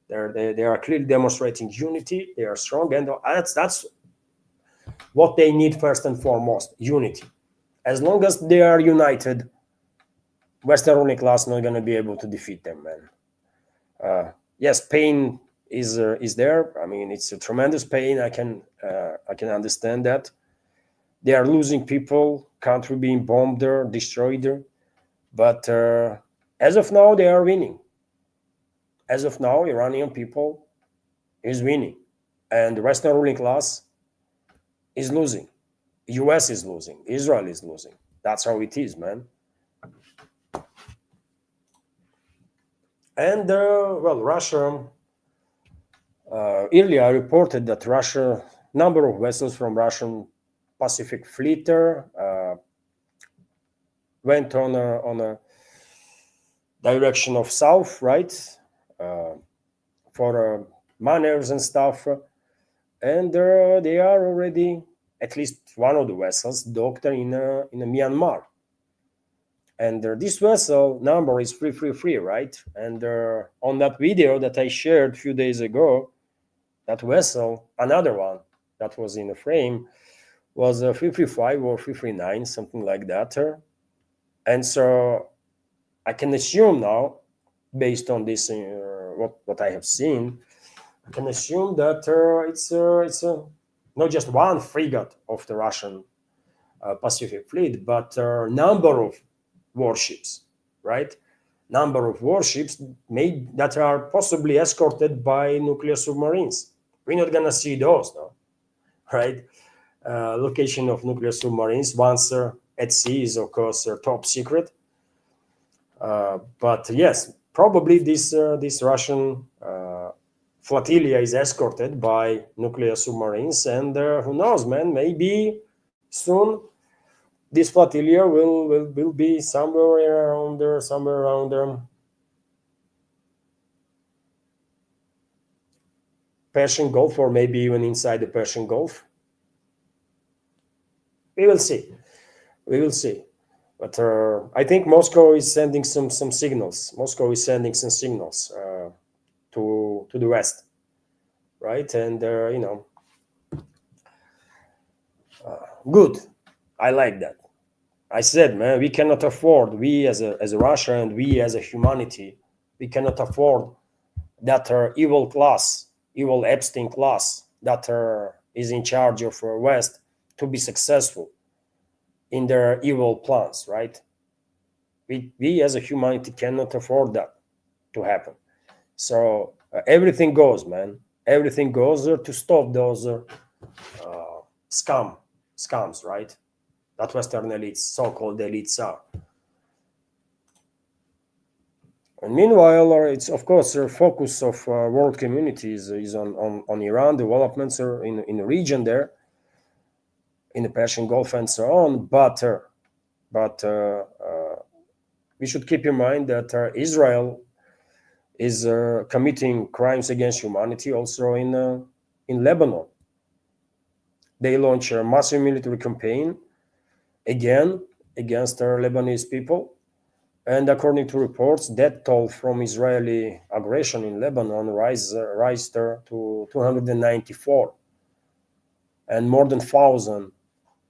They are clearly demonstrating unity. They are strong, and that's what they need first and foremost: unity. As long as they are united, Western ruling class not gonna be able to defeat them, man. Yes, pain is there. I mean, it's a tremendous pain. I can understand that. They are losing people, country being bombed there, destroyed there. But as of now, they are winning. As of now, Iranian people is winning, and the Western ruling class is losing. US is losing. Israel is losing. That's how it is, man. And well, Russia. Earlier, I reported that Russia number of vessels from Russian Pacific Fleet went on a direction of south, right, for maneuvers and stuff, and they are already at least one of the vessels docked in Myanmar, and this vessel number is 333, right? And on that video that I shared a few days ago, that vessel, another one that was in the frame, was 335 or 339, something like that. And so I can assume now, based on this, what I have seen, I can assume that it's not just one frigate of the Russian Pacific Fleet, but a number of warships, right? Number of warships made that are possibly escorted by nuclear submarines. We're not gonna see those, no, right? Location of nuclear submarines once at sea is, of course, top secret. But yes, probably this Russian flotilla is escorted by nuclear submarines, and who knows, man? Maybe soon this flotilla will be somewhere around there, Persian Gulf, or maybe even inside the Persian Gulf. We will see. We will see. But I think Moscow is sending some signals. Moscow is sending some signals to the West, right? And good. I like that. I said, man, we cannot afford. We as a Russia and we as a humanity, we cannot afford that evil class, evil Epstein class that is in charge of West to be successful in their evil plans, right? We as a humanity cannot afford that to happen. So everything goes, man. Everything goes to stop those scams, right? That Western elites, so-called elites, are. And meanwhile, it's of course the focus of world communities is on Iran developments in the region there, in the Persian Gulf and so on. But we should keep in mind that Israel is committing crimes against humanity also in Lebanon. They launch a massive military campaign again against Lebanese people. And according to reports, death toll from Israeli aggression in Lebanon rise to 294. And more than 1,000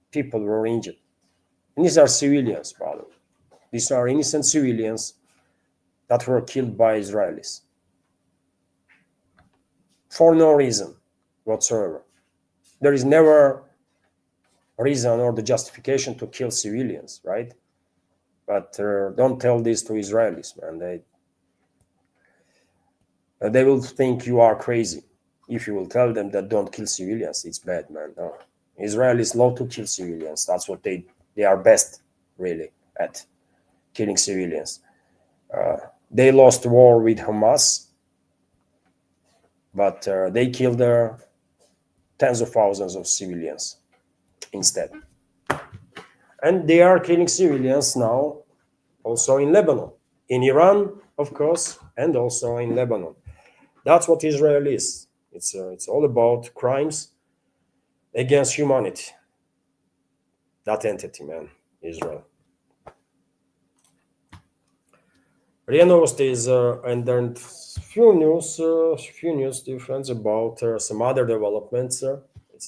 people were injured. And these are civilians, brother. These are innocent civilians that were killed by Israelis for no reason whatsoever. There is never reason or the justification to kill civilians, right? But don't tell this to Israelis, man. They will think you are crazy if you will tell them that don't kill civilians. It's bad, man. No. Israelis love to kill civilians. That's what they are best, really, at killing civilians. They lost war with Hamas, but they killed tens of thousands of civilians instead. And they are killing civilians now also in Lebanon, in Iran, of course, and also in Lebanon. That's what Israel is. It's all about crimes against humanity. That entity, man, Israel. RIA Novosti and then few news difference about some other developments.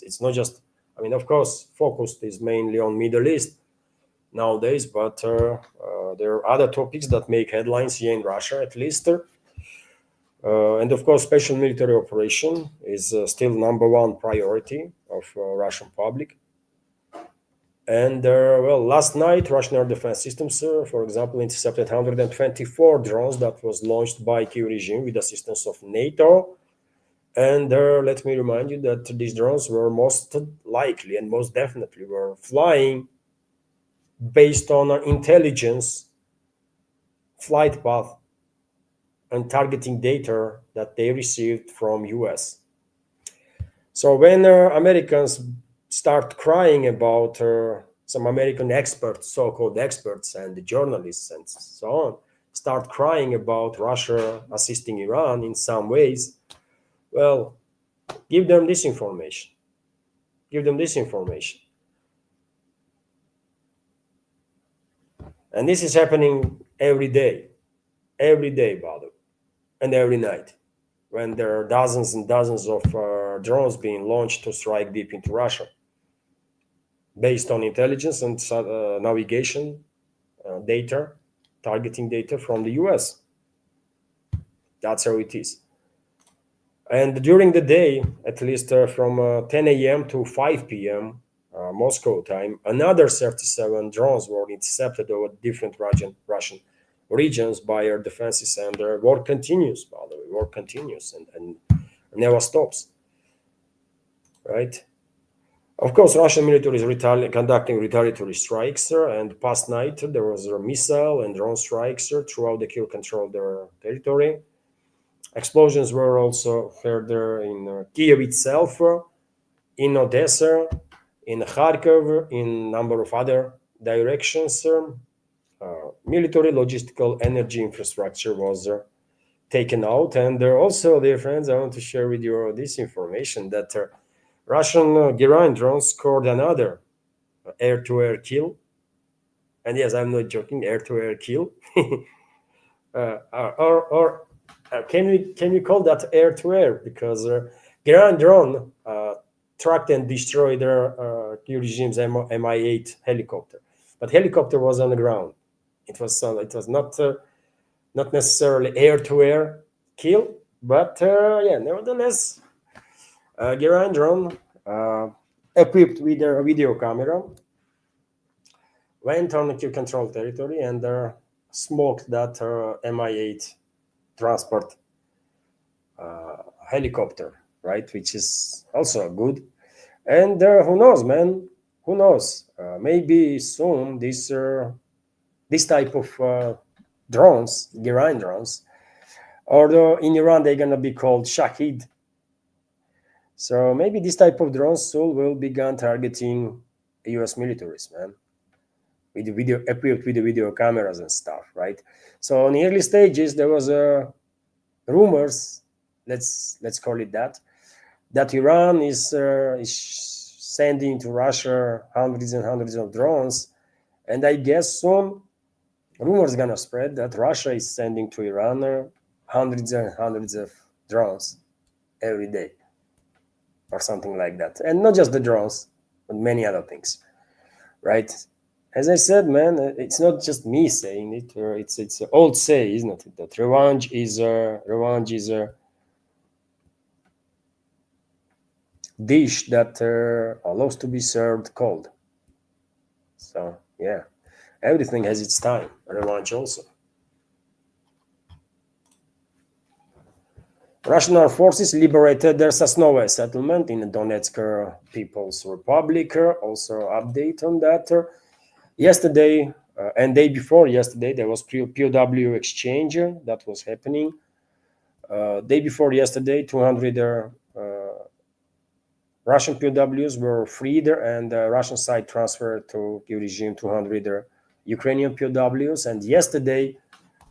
It's not just, I mean, of course, focused is mainly on Middle East nowadays, but there are other topics that make headlines here in Russia, at least. And of course, special military operation is still number one priority of Russian public. And well, last night, Russian air defense systems, for example, intercepted 124 drones that was launched by Kyiv regime with assistance of NATO. And let me remind you that these drones were most likely and most definitely were flying based on intelligence, flight path, and targeting data that they received from US. So when Americans start crying about some American experts, so-called experts and the journalists and so on, start crying about Russia assisting Iran in some ways, well, give them this information. Give them this information. And this is happening every day, Badu, and every night, when there are dozens and dozens of drones being launched to strike deep into Russia, based on intelligence and navigation data, targeting data from the US. That's how it is. And during the day, at least from 10 a.m. to 5 p.m. Moscow time, another 37 drones were intercepted over different Russian regions by air defenses, and war continues, by the way, war continues and never stops, right? Of course, Russian military is conducting retaliatory strikes, and past night there was a missile and drone strikes throughout the Kyiv-controlled territory. Explosions were also heard there in Kiev itself, in Odessa, in Kharkov, in number of other directions. Military, logistical, energy infrastructure was taken out, and also, dear friends, I want to share with you this information that Russian Giran drones scored another air-to-air kill. And yes, I'm not joking, air-to-air kill. Or can we call that air-to-air? Because Giran drone tracked and destroyed their regime's Mi-8 helicopter. But helicopter was on the ground. It was not necessarily air-to-air kill, but yeah, nevertheless, Giran drone equipped with a video camera went on the Kyiv control territory and smoked that Mi-8 transport helicopter, right? Which is also good. And who knows, man? Who knows? Maybe soon this type of drones, Giran drones, or in Iran they're gonna be called Shahid. So maybe this type of drones soon will begin targeting U.S. militaries, man, with the video equipped with the video cameras and stuff, right? So in the early stages there was rumors, let's call it that Iran is sending to Russia hundreds and hundreds of drones, and I guess soon rumors gonna spread that Russia is sending to Iran hundreds and hundreds of drones every day, or something like that. And not just the drones, but many other things, right? As I said, man, it's not just me saying it. It's an old say, isn't it? That revenge is a dish that allows to be served cold, So yeah, everything has its time. Revenge also. Russian armed forces liberated their Sosnoye settlement in the Donetsk People's Republic. Also, update on that. Yesterday and day before yesterday, there was POW exchange that was happening. Day before yesterday, 200 Russian POWs were freed, and the Russian side transferred to the regime 200 Ukrainian POWs. And yesterday,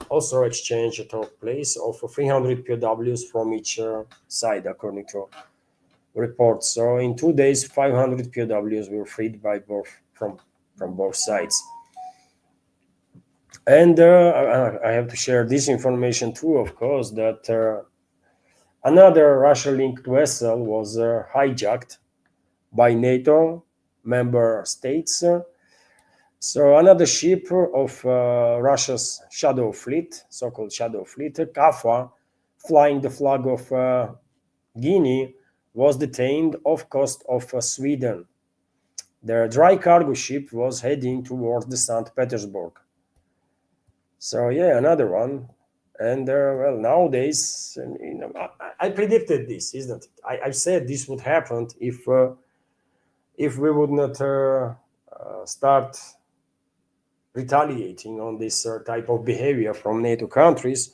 also exchange took place of 300 POWs from each side, according to reports. So in 2 days, 500 POWs were freed by both from both sides. And I have to share this information too, of course, that another Russia-linked vessel was hijacked by NATO member states. So another ship of Russia's Shadow Fleet, so-called Shadow Fleet, Kafa, flying the flag of Guinea, was detained off coast of Sweden. The dry cargo ship was heading towards the St. Petersburg. So yeah, another one. And well, nowadays, you know, I predicted this, isn't it? I said this would happen if we would not start retaliating on this type of behavior from NATO countries,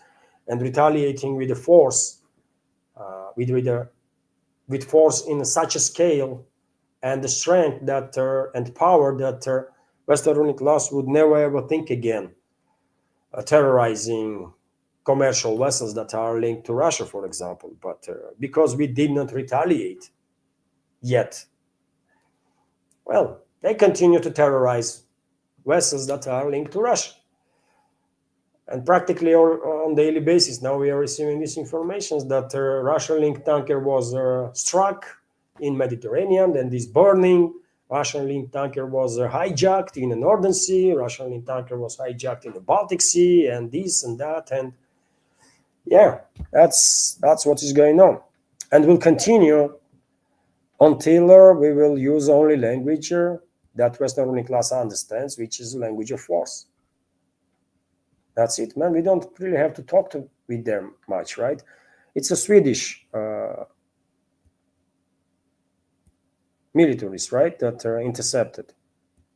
and retaliating with the force, with force in such a scale and the strength that and power that Western ruling class would never ever think again terrorizing commercial vessels that are linked to Russia, for example. But because we did not retaliate yet, well, they continue to terrorize vessels that are linked to Russia. And practically on daily basis, now we are receiving this information that Russian-linked tanker was struck in Mediterranean, then this burning. Russian-linked tanker was hijacked in the Northern Sea. Russian-linked tanker was hijacked in the Baltic Sea, and this and that. And yeah, that's what is going on, and will continue until we will use only language that Western ruling class understands, which is the language of force. That's it, man. We don't really have to talk with them much, right? It's a Swedish militaries, right, that intercepted.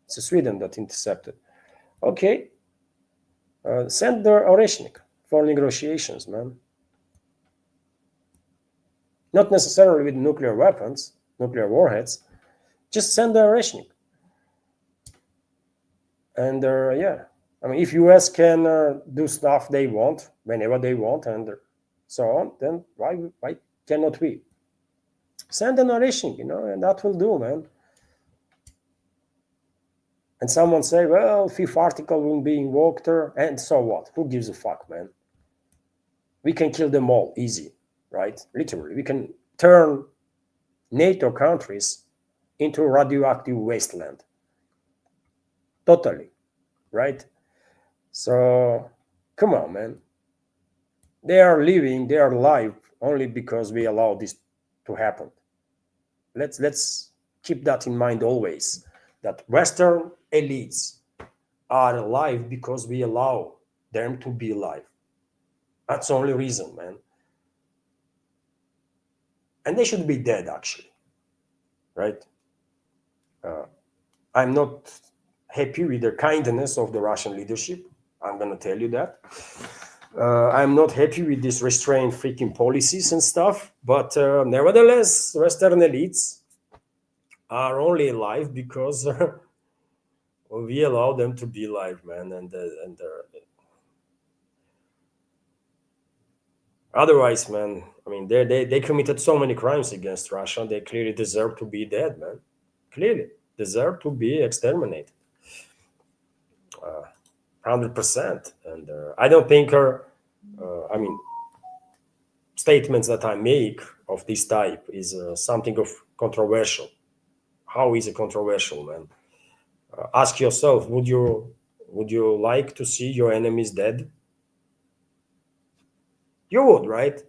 It's a Sweden that intercepted. Okay, send the Oreshnik for negotiations, man. Not necessarily with nuclear weapons, nuclear warheads. Just send the Oreshnik. And yeah, I mean, if US can do stuff they want whenever they want and so on, then why cannot we? Send an Oreshnik, you know, and that will do, man. And someone say, well, fifth article will be invoked, and so what? Who gives a fuck, man? We can kill them all, easy, right? Literally, we can turn NATO countries into a radioactive wasteland. Totally, right? So, come on, man. They are living, they are alive only because we allow this to happen. Let's keep that in mind always, that Western elites are alive because we allow them to be alive. That's the only reason, man. And they should be dead, actually, right? I'm not happy with the kindness of the Russian leadership. I'm going to tell you that. I'm not happy with these restrained freaking policies and stuff. But nevertheless, Western elites are only alive because we allow them to be alive, man. And otherwise, man, I mean, they committed so many crimes against Russia. They clearly deserve to be dead, man. Clearly deserve to be exterminated. 100%. And I don't think I mean, statements that I make of this type is something of controversial. How is it controversial, man? Ask yourself, would you like to see your enemies dead? You would, right?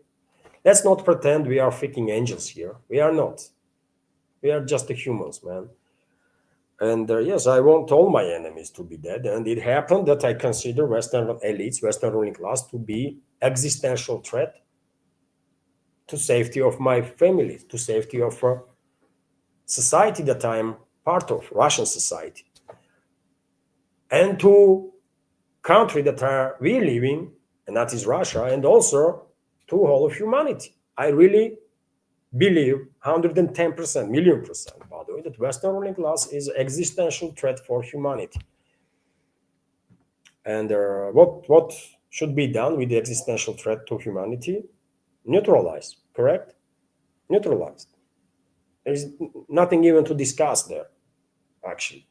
Let's not pretend we are freaking angels here. We are not. We are just the humans, man. And yes, I want all my enemies to be dead. And it happened that I consider Western elites, Western ruling class, to be existential threat to safety of my family, to safety of society that I am part of, Russian society, and to country that are we live in, and that is Russia, and also to all of humanity. I really believe 110%, million percent, by the way, that Western ruling class is existential threat for humanity. And what should be done with the existential threat to humanity? Neutralized, correct? Neutralized. There is nothing even to discuss there, actually.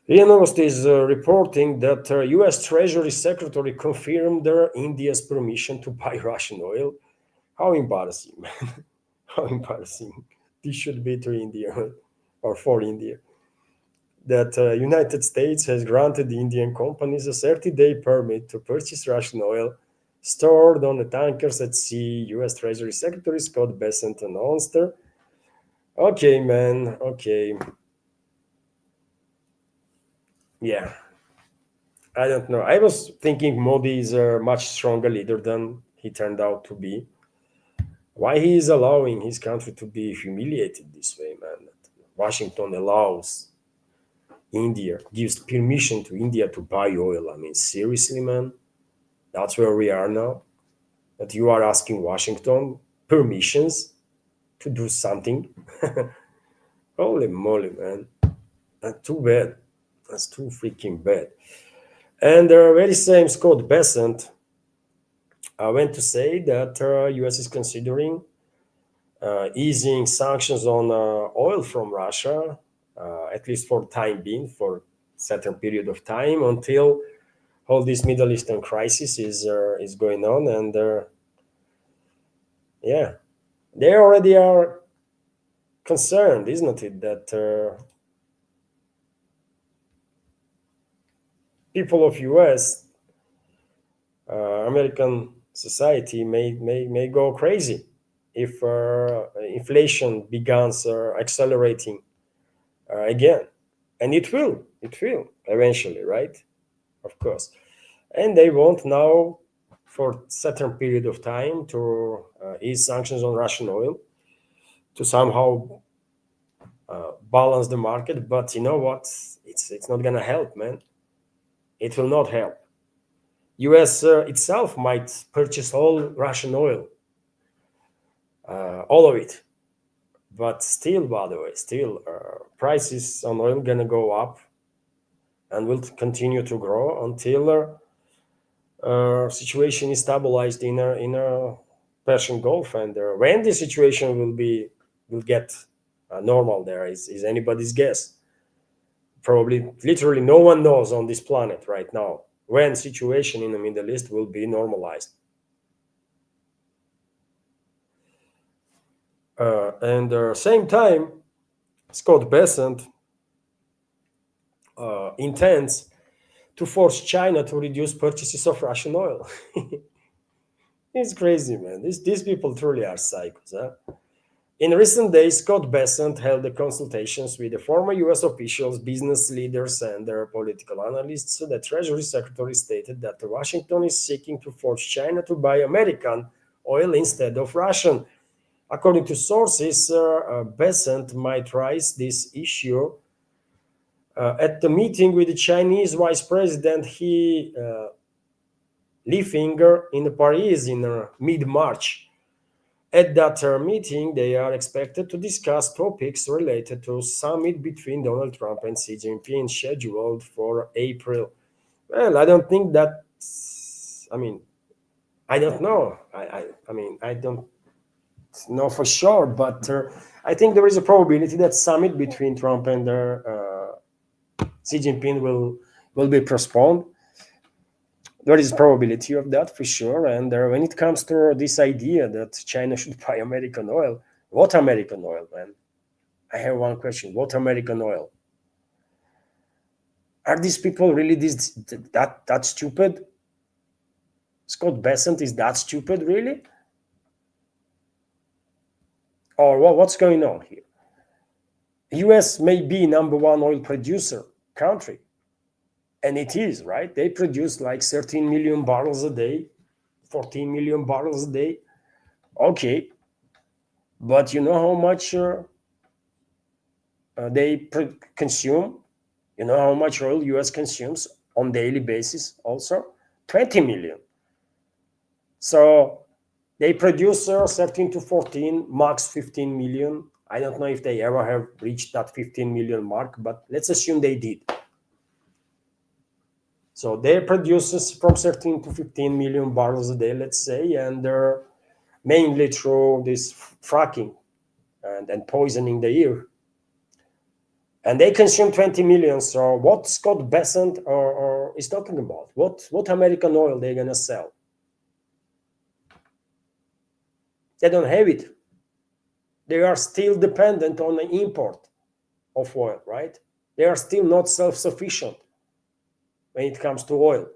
RIA Novosti is reporting that U.S. Treasury Secretary confirmed India's permission to buy Russian oil. How embarrassing, man. How embarrassing. This should be to India or for India. That United States has granted Indian companies a 30-day permit to purchase Russian oil stored on the tankers at sea, U.S. Treasury Secretary Scott Bessent announced. Okay, man, okay. Yeah, I don't know. I was thinking Modi is a much stronger leader than he turned out to be. Why he is allowing his country to be humiliated this way, man? Washington allows India, gives permission to India to buy oil. I mean, seriously, man? That's where we are now. That you are asking Washington permissions to do something. Holy moly, man. That's too bad. That's too freaking bad. And the very same Scott Bessent went to say that US is considering easing sanctions on oil from Russia, at least for time being, for certain period of time until all this Middle Eastern crisis is going on. And yeah, they already are concerned, isn't it, that people of US, American society may go crazy if inflation begins accelerating again, and it will eventually, right? Of course, and they want now for certain period of time to ease sanctions on Russian oil to somehow balance the market. But you know what? It's not gonna help, man. It will not help. US itself might purchase all Russian oil, all of it. But still, by the way, still prices on oil gonna go up and will continue to grow until situation is stabilized in a Persian Gulf. And when the situation will get normal, there is anybody's guess. Probably, literally, no one knows on this planet right now when situation in the Middle East will be normalized. And same time, Scott Bessent intends to force China to reduce purchases of Russian oil. It's crazy, man. These people truly are psychos. Huh? In recent days, Scott Bessent held the consultations with the former US officials, business leaders, and their political analysts. So the Treasury Secretary stated that Washington is seeking to force China to buy American oil instead of Russian. According to sources, Bessent might raise this issue at the meeting with the Chinese Vice President He Lifinger in Paris in mid-March. At that meeting, they are expected to discuss topics related to summit between Donald Trump and Xi Jinping scheduled for April. Well, I don't think that. I mean, I don't know. I mean, I don't know for sure, but I think there is a probability that summit between Trump and Xi Jinping will be postponed. There is probability of that for sure. And when it comes to this idea that China should buy American oil, what American oil, man? I have one question: what American oil? Are these people really that stupid? Scott Bessent is that stupid, really? Or what's going on here? US may be number one oil producer country, and it is, right? They produce like 13 million barrels a day, 14 million barrels a day. Okay, but you know how much they consume? You know how much oil US consumes on daily basis also? 20 million. So they produce 13 to 14, max 15 million. I don't know if they ever have reached that 15 million mark, but let's assume they did. So they produces from 13 to 15 million barrels a day, let's say, and they're mainly through this fracking and poisoning the air. And they consume 20 million. So what Scott Bessent or is talking about? What American oil they're gonna sell? They don't have it. They are still dependent on the import of oil, right? They are still not self-sufficient when it comes to oil.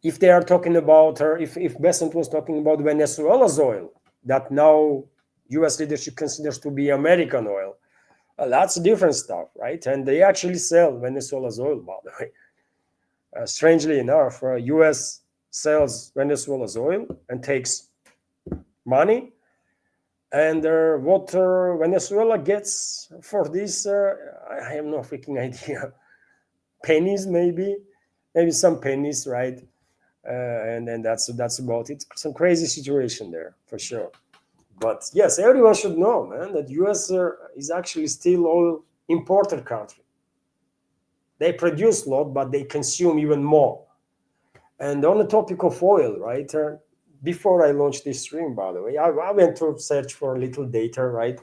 If they are talking about, or if Besant was talking about Venezuela's oil, that now US leadership considers to be American oil, that's different stuff, right? And they actually sell Venezuela's oil, by the way. Strangely enough, US sells Venezuela's oil and takes money. And what Venezuela gets for this, I have no freaking idea. Pennies, maybe some pennies, right? And then that's about it. Some crazy situation there for sure. But yes, everyone should know, man, that US is actually still oil importer country. They produce a lot, but they consume even more. And on the topic of oil, right? Before I launched this stream, by the way, I went to search for a little data, right?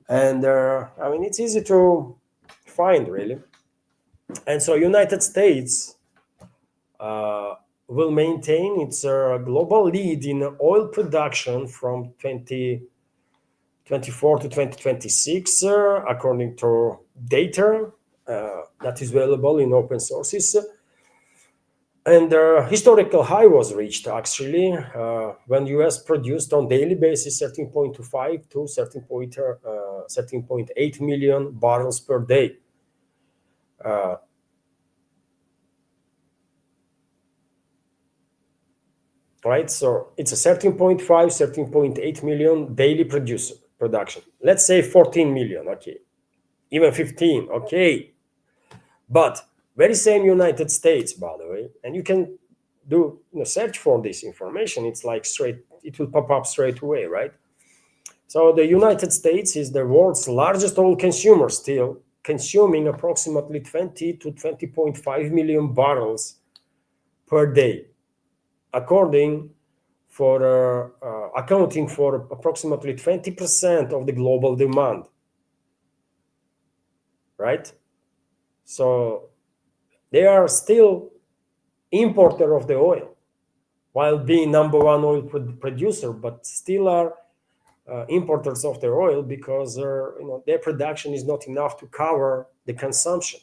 And I mean, it's easy to find, really. And so United States will maintain its global lead in oil production from 2024 to 2026, according to data that is available in open sources. And the historical high was reached, actually, when US produced on daily basis 13.25 to 13.8 million barrels per day. Right, so it's a 13.5, 13.8 million daily production. Let's say 14 million, okay, even 15, okay. But very same United States, by the way, and you can do search for this information. It's like it will pop up straight away, right? So the United States is the world's largest oil consumer, still consuming approximately 20 to 20.5 million barrels per day, accounting for approximately 20% of the global demand, right? So they are still importer of the oil, while being number one oil producer, but still are importers of their oil because their production is not enough to cover the consumption,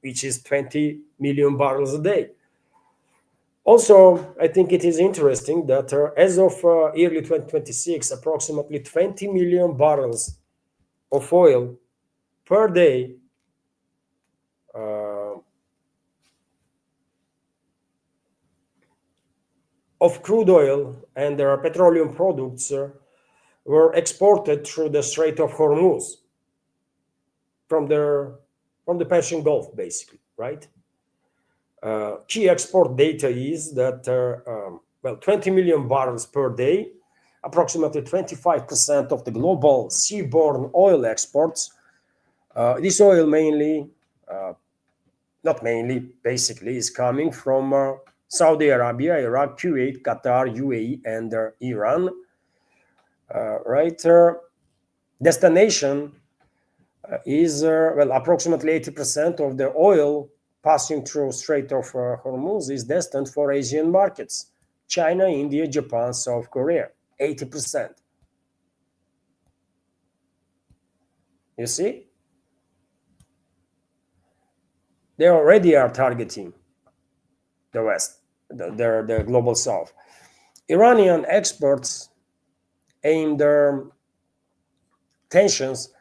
which is 20 million barrels a day. Also, I think it is interesting that as of early 2026, approximately 20 million barrels of oil per day of crude oil and their petroleum products were exported through the Strait of Hormuz from the Persian Gulf, basically, right? Key export data is that 20 million barrels per day, approximately 25% of the global seaborne oil exports. This oil basically is coming from Saudi Arabia, Iraq, Kuwait, Qatar, UAE, and Iran. Right? Destination is approximately 80% of the oil passing through Strait of Hormuz is destined for Asian markets: China, India, Japan, South Korea. 80%. You see, they already are targeting the West, the global South. Iranian experts aimed tensions,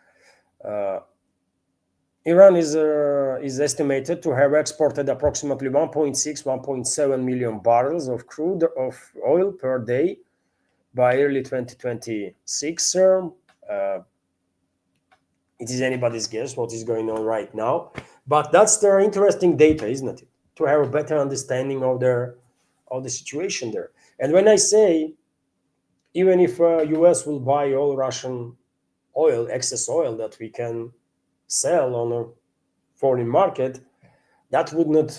uh, Iran is estimated to have exported approximately 1.6, 1.7 million barrels of crude of oil per day by early 2026. It is anybody's guess what is going on right now, but that's the interesting data, isn't it? To have a better understanding of the situation there. And when I say even if US will buy all Russian oil, excess oil that we can sell on a foreign market, that would not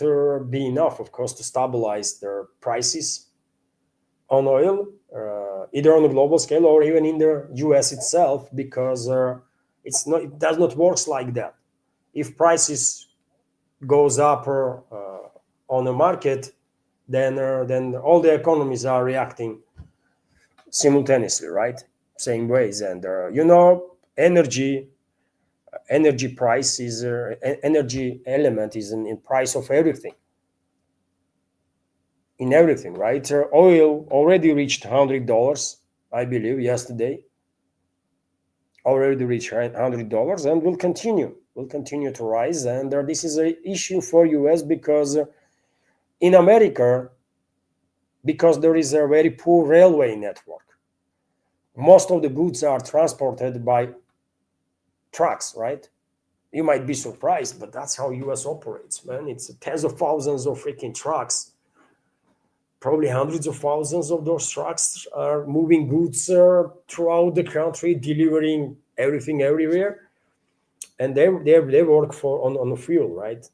be enough, of course, to stabilize their prices on oil, either on a global scale or even in the US itself, because it does not work like that. If prices goes up on a market, then all the economies are reacting simultaneously, right? Same ways, and energy price is energy element is in price of everything, in everything, right? Oil already reached $100, I believe, yesterday. Already reached $100 and will continue to rise. And this is an issue for US because in America, because there is a very poor railway network, most of the goods are transported by trucks, right? You might be surprised, but that's how US operates, man. It's tens of thousands of freaking trucks. Probably hundreds of thousands of those trucks are moving goods throughout the country, delivering everything everywhere. And they work on the fuel, right?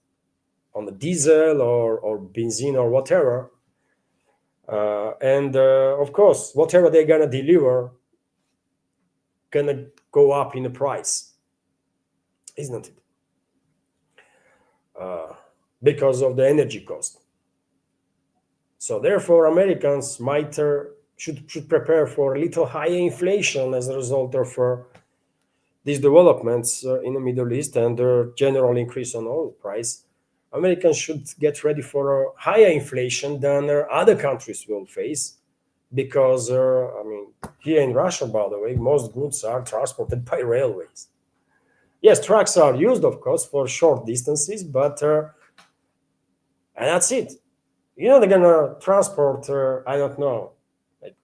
On the diesel or benzene or whatever. And of course, whatever they're gonna deliver gonna go up in the price, isn't it? Because of the energy cost. So therefore, Americans might should prepare for a little higher inflation as a result of these developments in the Middle East and the general increase on oil price. Americans should get ready for a higher inflation than other countries will face, because I mean, here in Russia, by the way, most goods are transported by railways. Yes, trucks are used, of course, for short distances, but and that's it. They're gonna transport, I don't know, like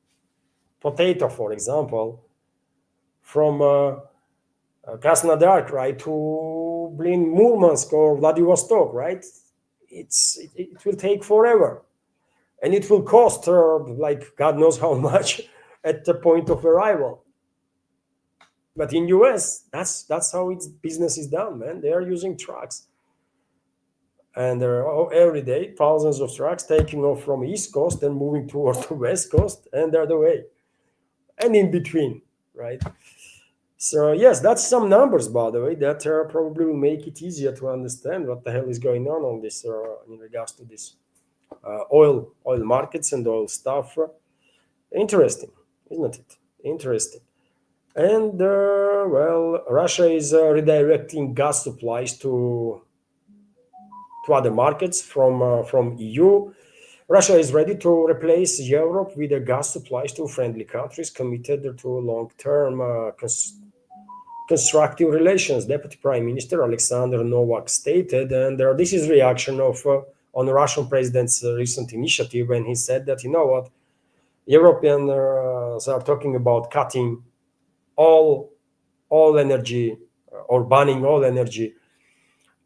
potato, for example, from Krasnodar, right, to Murmansk or Vladivostok, right? It will take forever, and it will cost like God knows how much at the point of arrival. But in US, that's how its business is done, man. They are using trucks, and there are every day thousands of trucks taking off from East Coast and moving towards the West Coast, and they're the way, and in between, right? So yes, that's some numbers, by the way, that probably will make it easier to understand what the hell is going on this in regards to this oil markets and oil stuff. Interesting, isn't it? Interesting. And well, Russia is redirecting gas supplies to other markets from EU. Russia is ready to replace Europe with the gas supplies to friendly countries committed to long-term constructive relations, Deputy Prime Minister Alexander Novak stated. And this is reaction of on the Russian president's recent initiative when he said that, you know what, Europeans are talking about cutting all energy or banning all energy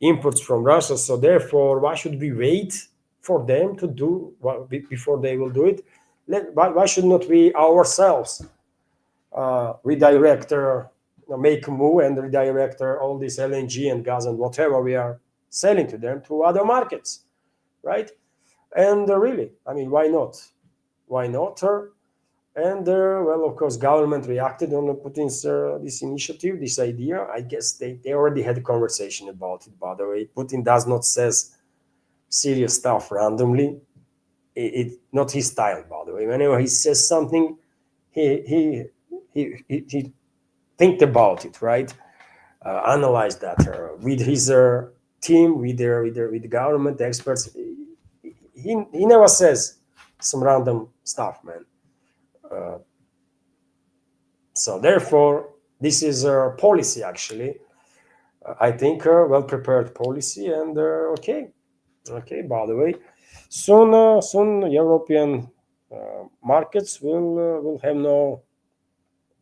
imports from Russia. So therefore, why should we wait for them to do before they will do it? Why should not we ourselves redirect, make a move and redirect all this LNG and gas and whatever we are selling to them to other markets, right? And really, I mean, why not? Why not? And well, of course, government reacted on Putin's this initiative, this idea. I guess they already had a conversation about it. By the way, Putin does not says serious stuff randomly. It not his style, by the way. Whenever he says something, he think about it, right? Analyze that with his team, with the government experts. He never says some random stuff, man. So therefore, this is a policy actually. I think a well prepared policy and okay, okay. By the way, soon European markets will have no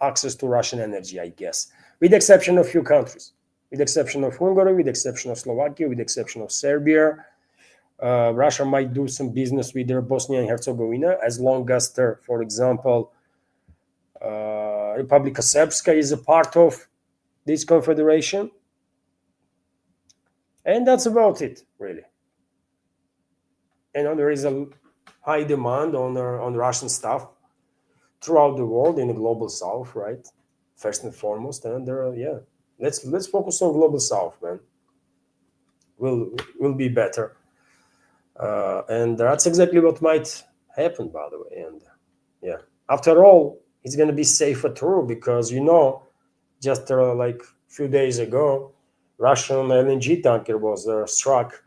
access to Russian energy, I guess, with the exception of few countries, with the exception of Hungary, with the exception of Slovakia, with the exception of Serbia. Russia might do some business with their Bosnia and Herzegovina as long as, for example, Republika Srpska is a part of this confederation, and that's about it, really. There is a high demand on Russian stuff throughout the world in the global South, right? First and foremost, and yeah, let's focus on global South, man. Will be better, and that's exactly what might happen, by the way. And yeah, after all, it's gonna be safer too because just like a few days ago, Russian LNG tanker was struck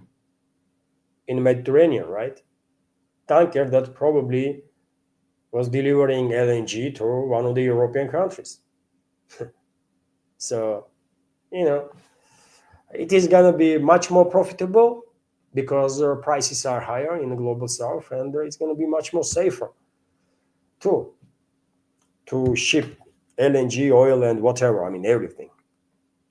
in the Mediterranean, right? Tanker that probably was delivering LNG to one of the European countries. So, you know, it is going to be much more profitable because prices are higher in the global south, and it's going to be much more safer too to ship LNG, oil, and whatever. I mean, everything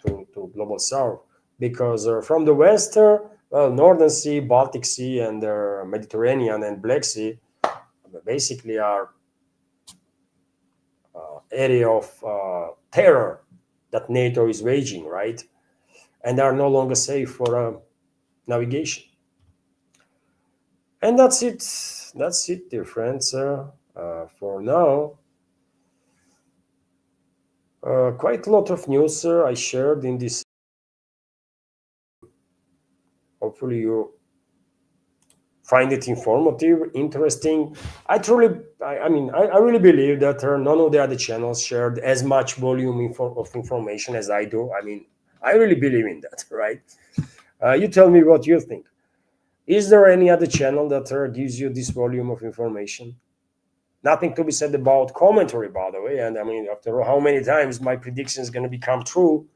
to global south because from the west, well, Northern Sea, Baltic Sea, and Mediterranean and Black Sea basically are area of terror that NATO is waging, right? And are no longer safe for navigation. And that's it. That's it, dear friends. For now, quite a lot of news I shared in this. Hopefully, you find it informative, interesting. I really believe that none of the other channels shared as much volume of information as I do. I mean, I really believe in that, right? You tell me what you think. Is there any other channel that gives you this volume of information? Nothing to be said about commentary, by the way. And I mean, after how many times my prediction is going to become true,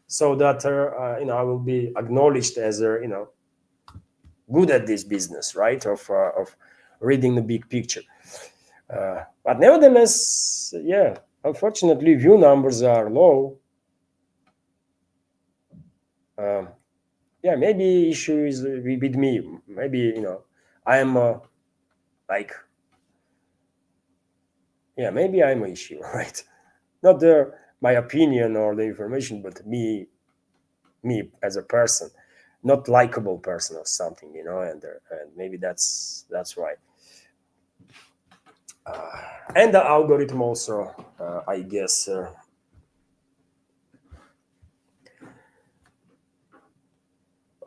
so that I will be acknowledged as good at this business, right? Of reading the big picture. But nevertheless, yeah, unfortunately, view numbers are low. Yeah, maybe issue is with me. Maybe I am like, yeah, maybe I'm an issue, right? Not my opinion or the information, but me as a person, not likable person or something, and maybe that's why. And the algorithm also, I guess.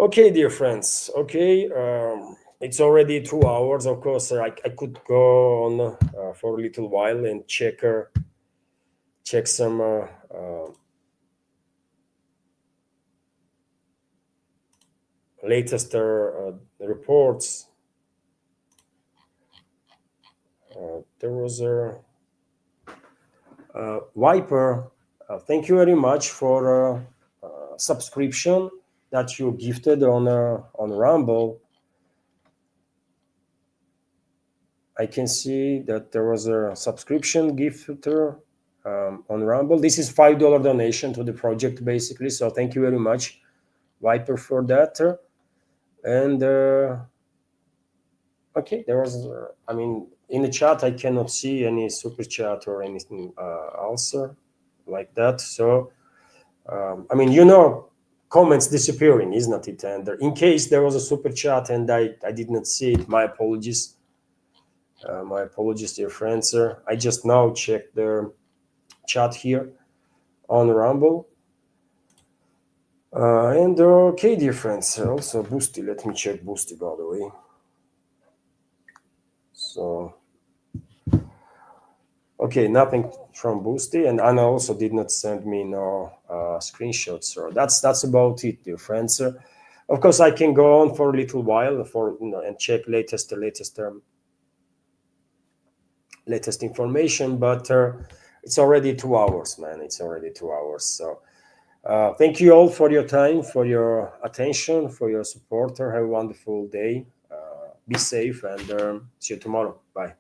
Okay, dear friends. Okay, it's already 2 hours. Of course, I could go on for a little while and check some latest reports. There was a Viper. Thank you very much for subscription that you gifted on Rumble. I can see that there was a subscription gifter on Rumble. This is $5 donation to the project, basically. So thank you very much, Viper, for that. And okay, there was. In the chat, I cannot see any super chat or anything else like that. So, comments disappearing, isn't it? And in case there was a super chat and I did not see it, my apologies. My apologies, dear friends. I just now checked the chat here on Rumble. And okay, dear friends. Also, Boosty. Let me check Boosty, by the way. So, okay, nothing from Boosty, and Anna also did not send me no screenshots. So that's about it, dear friends. Of course, I can go on for a little while and check latest information, but It's already 2 hours, man. It's already 2 hours. So thank you all for your time, for your attention, for your support. Have a wonderful day. Be safe and see you tomorrow. Bye.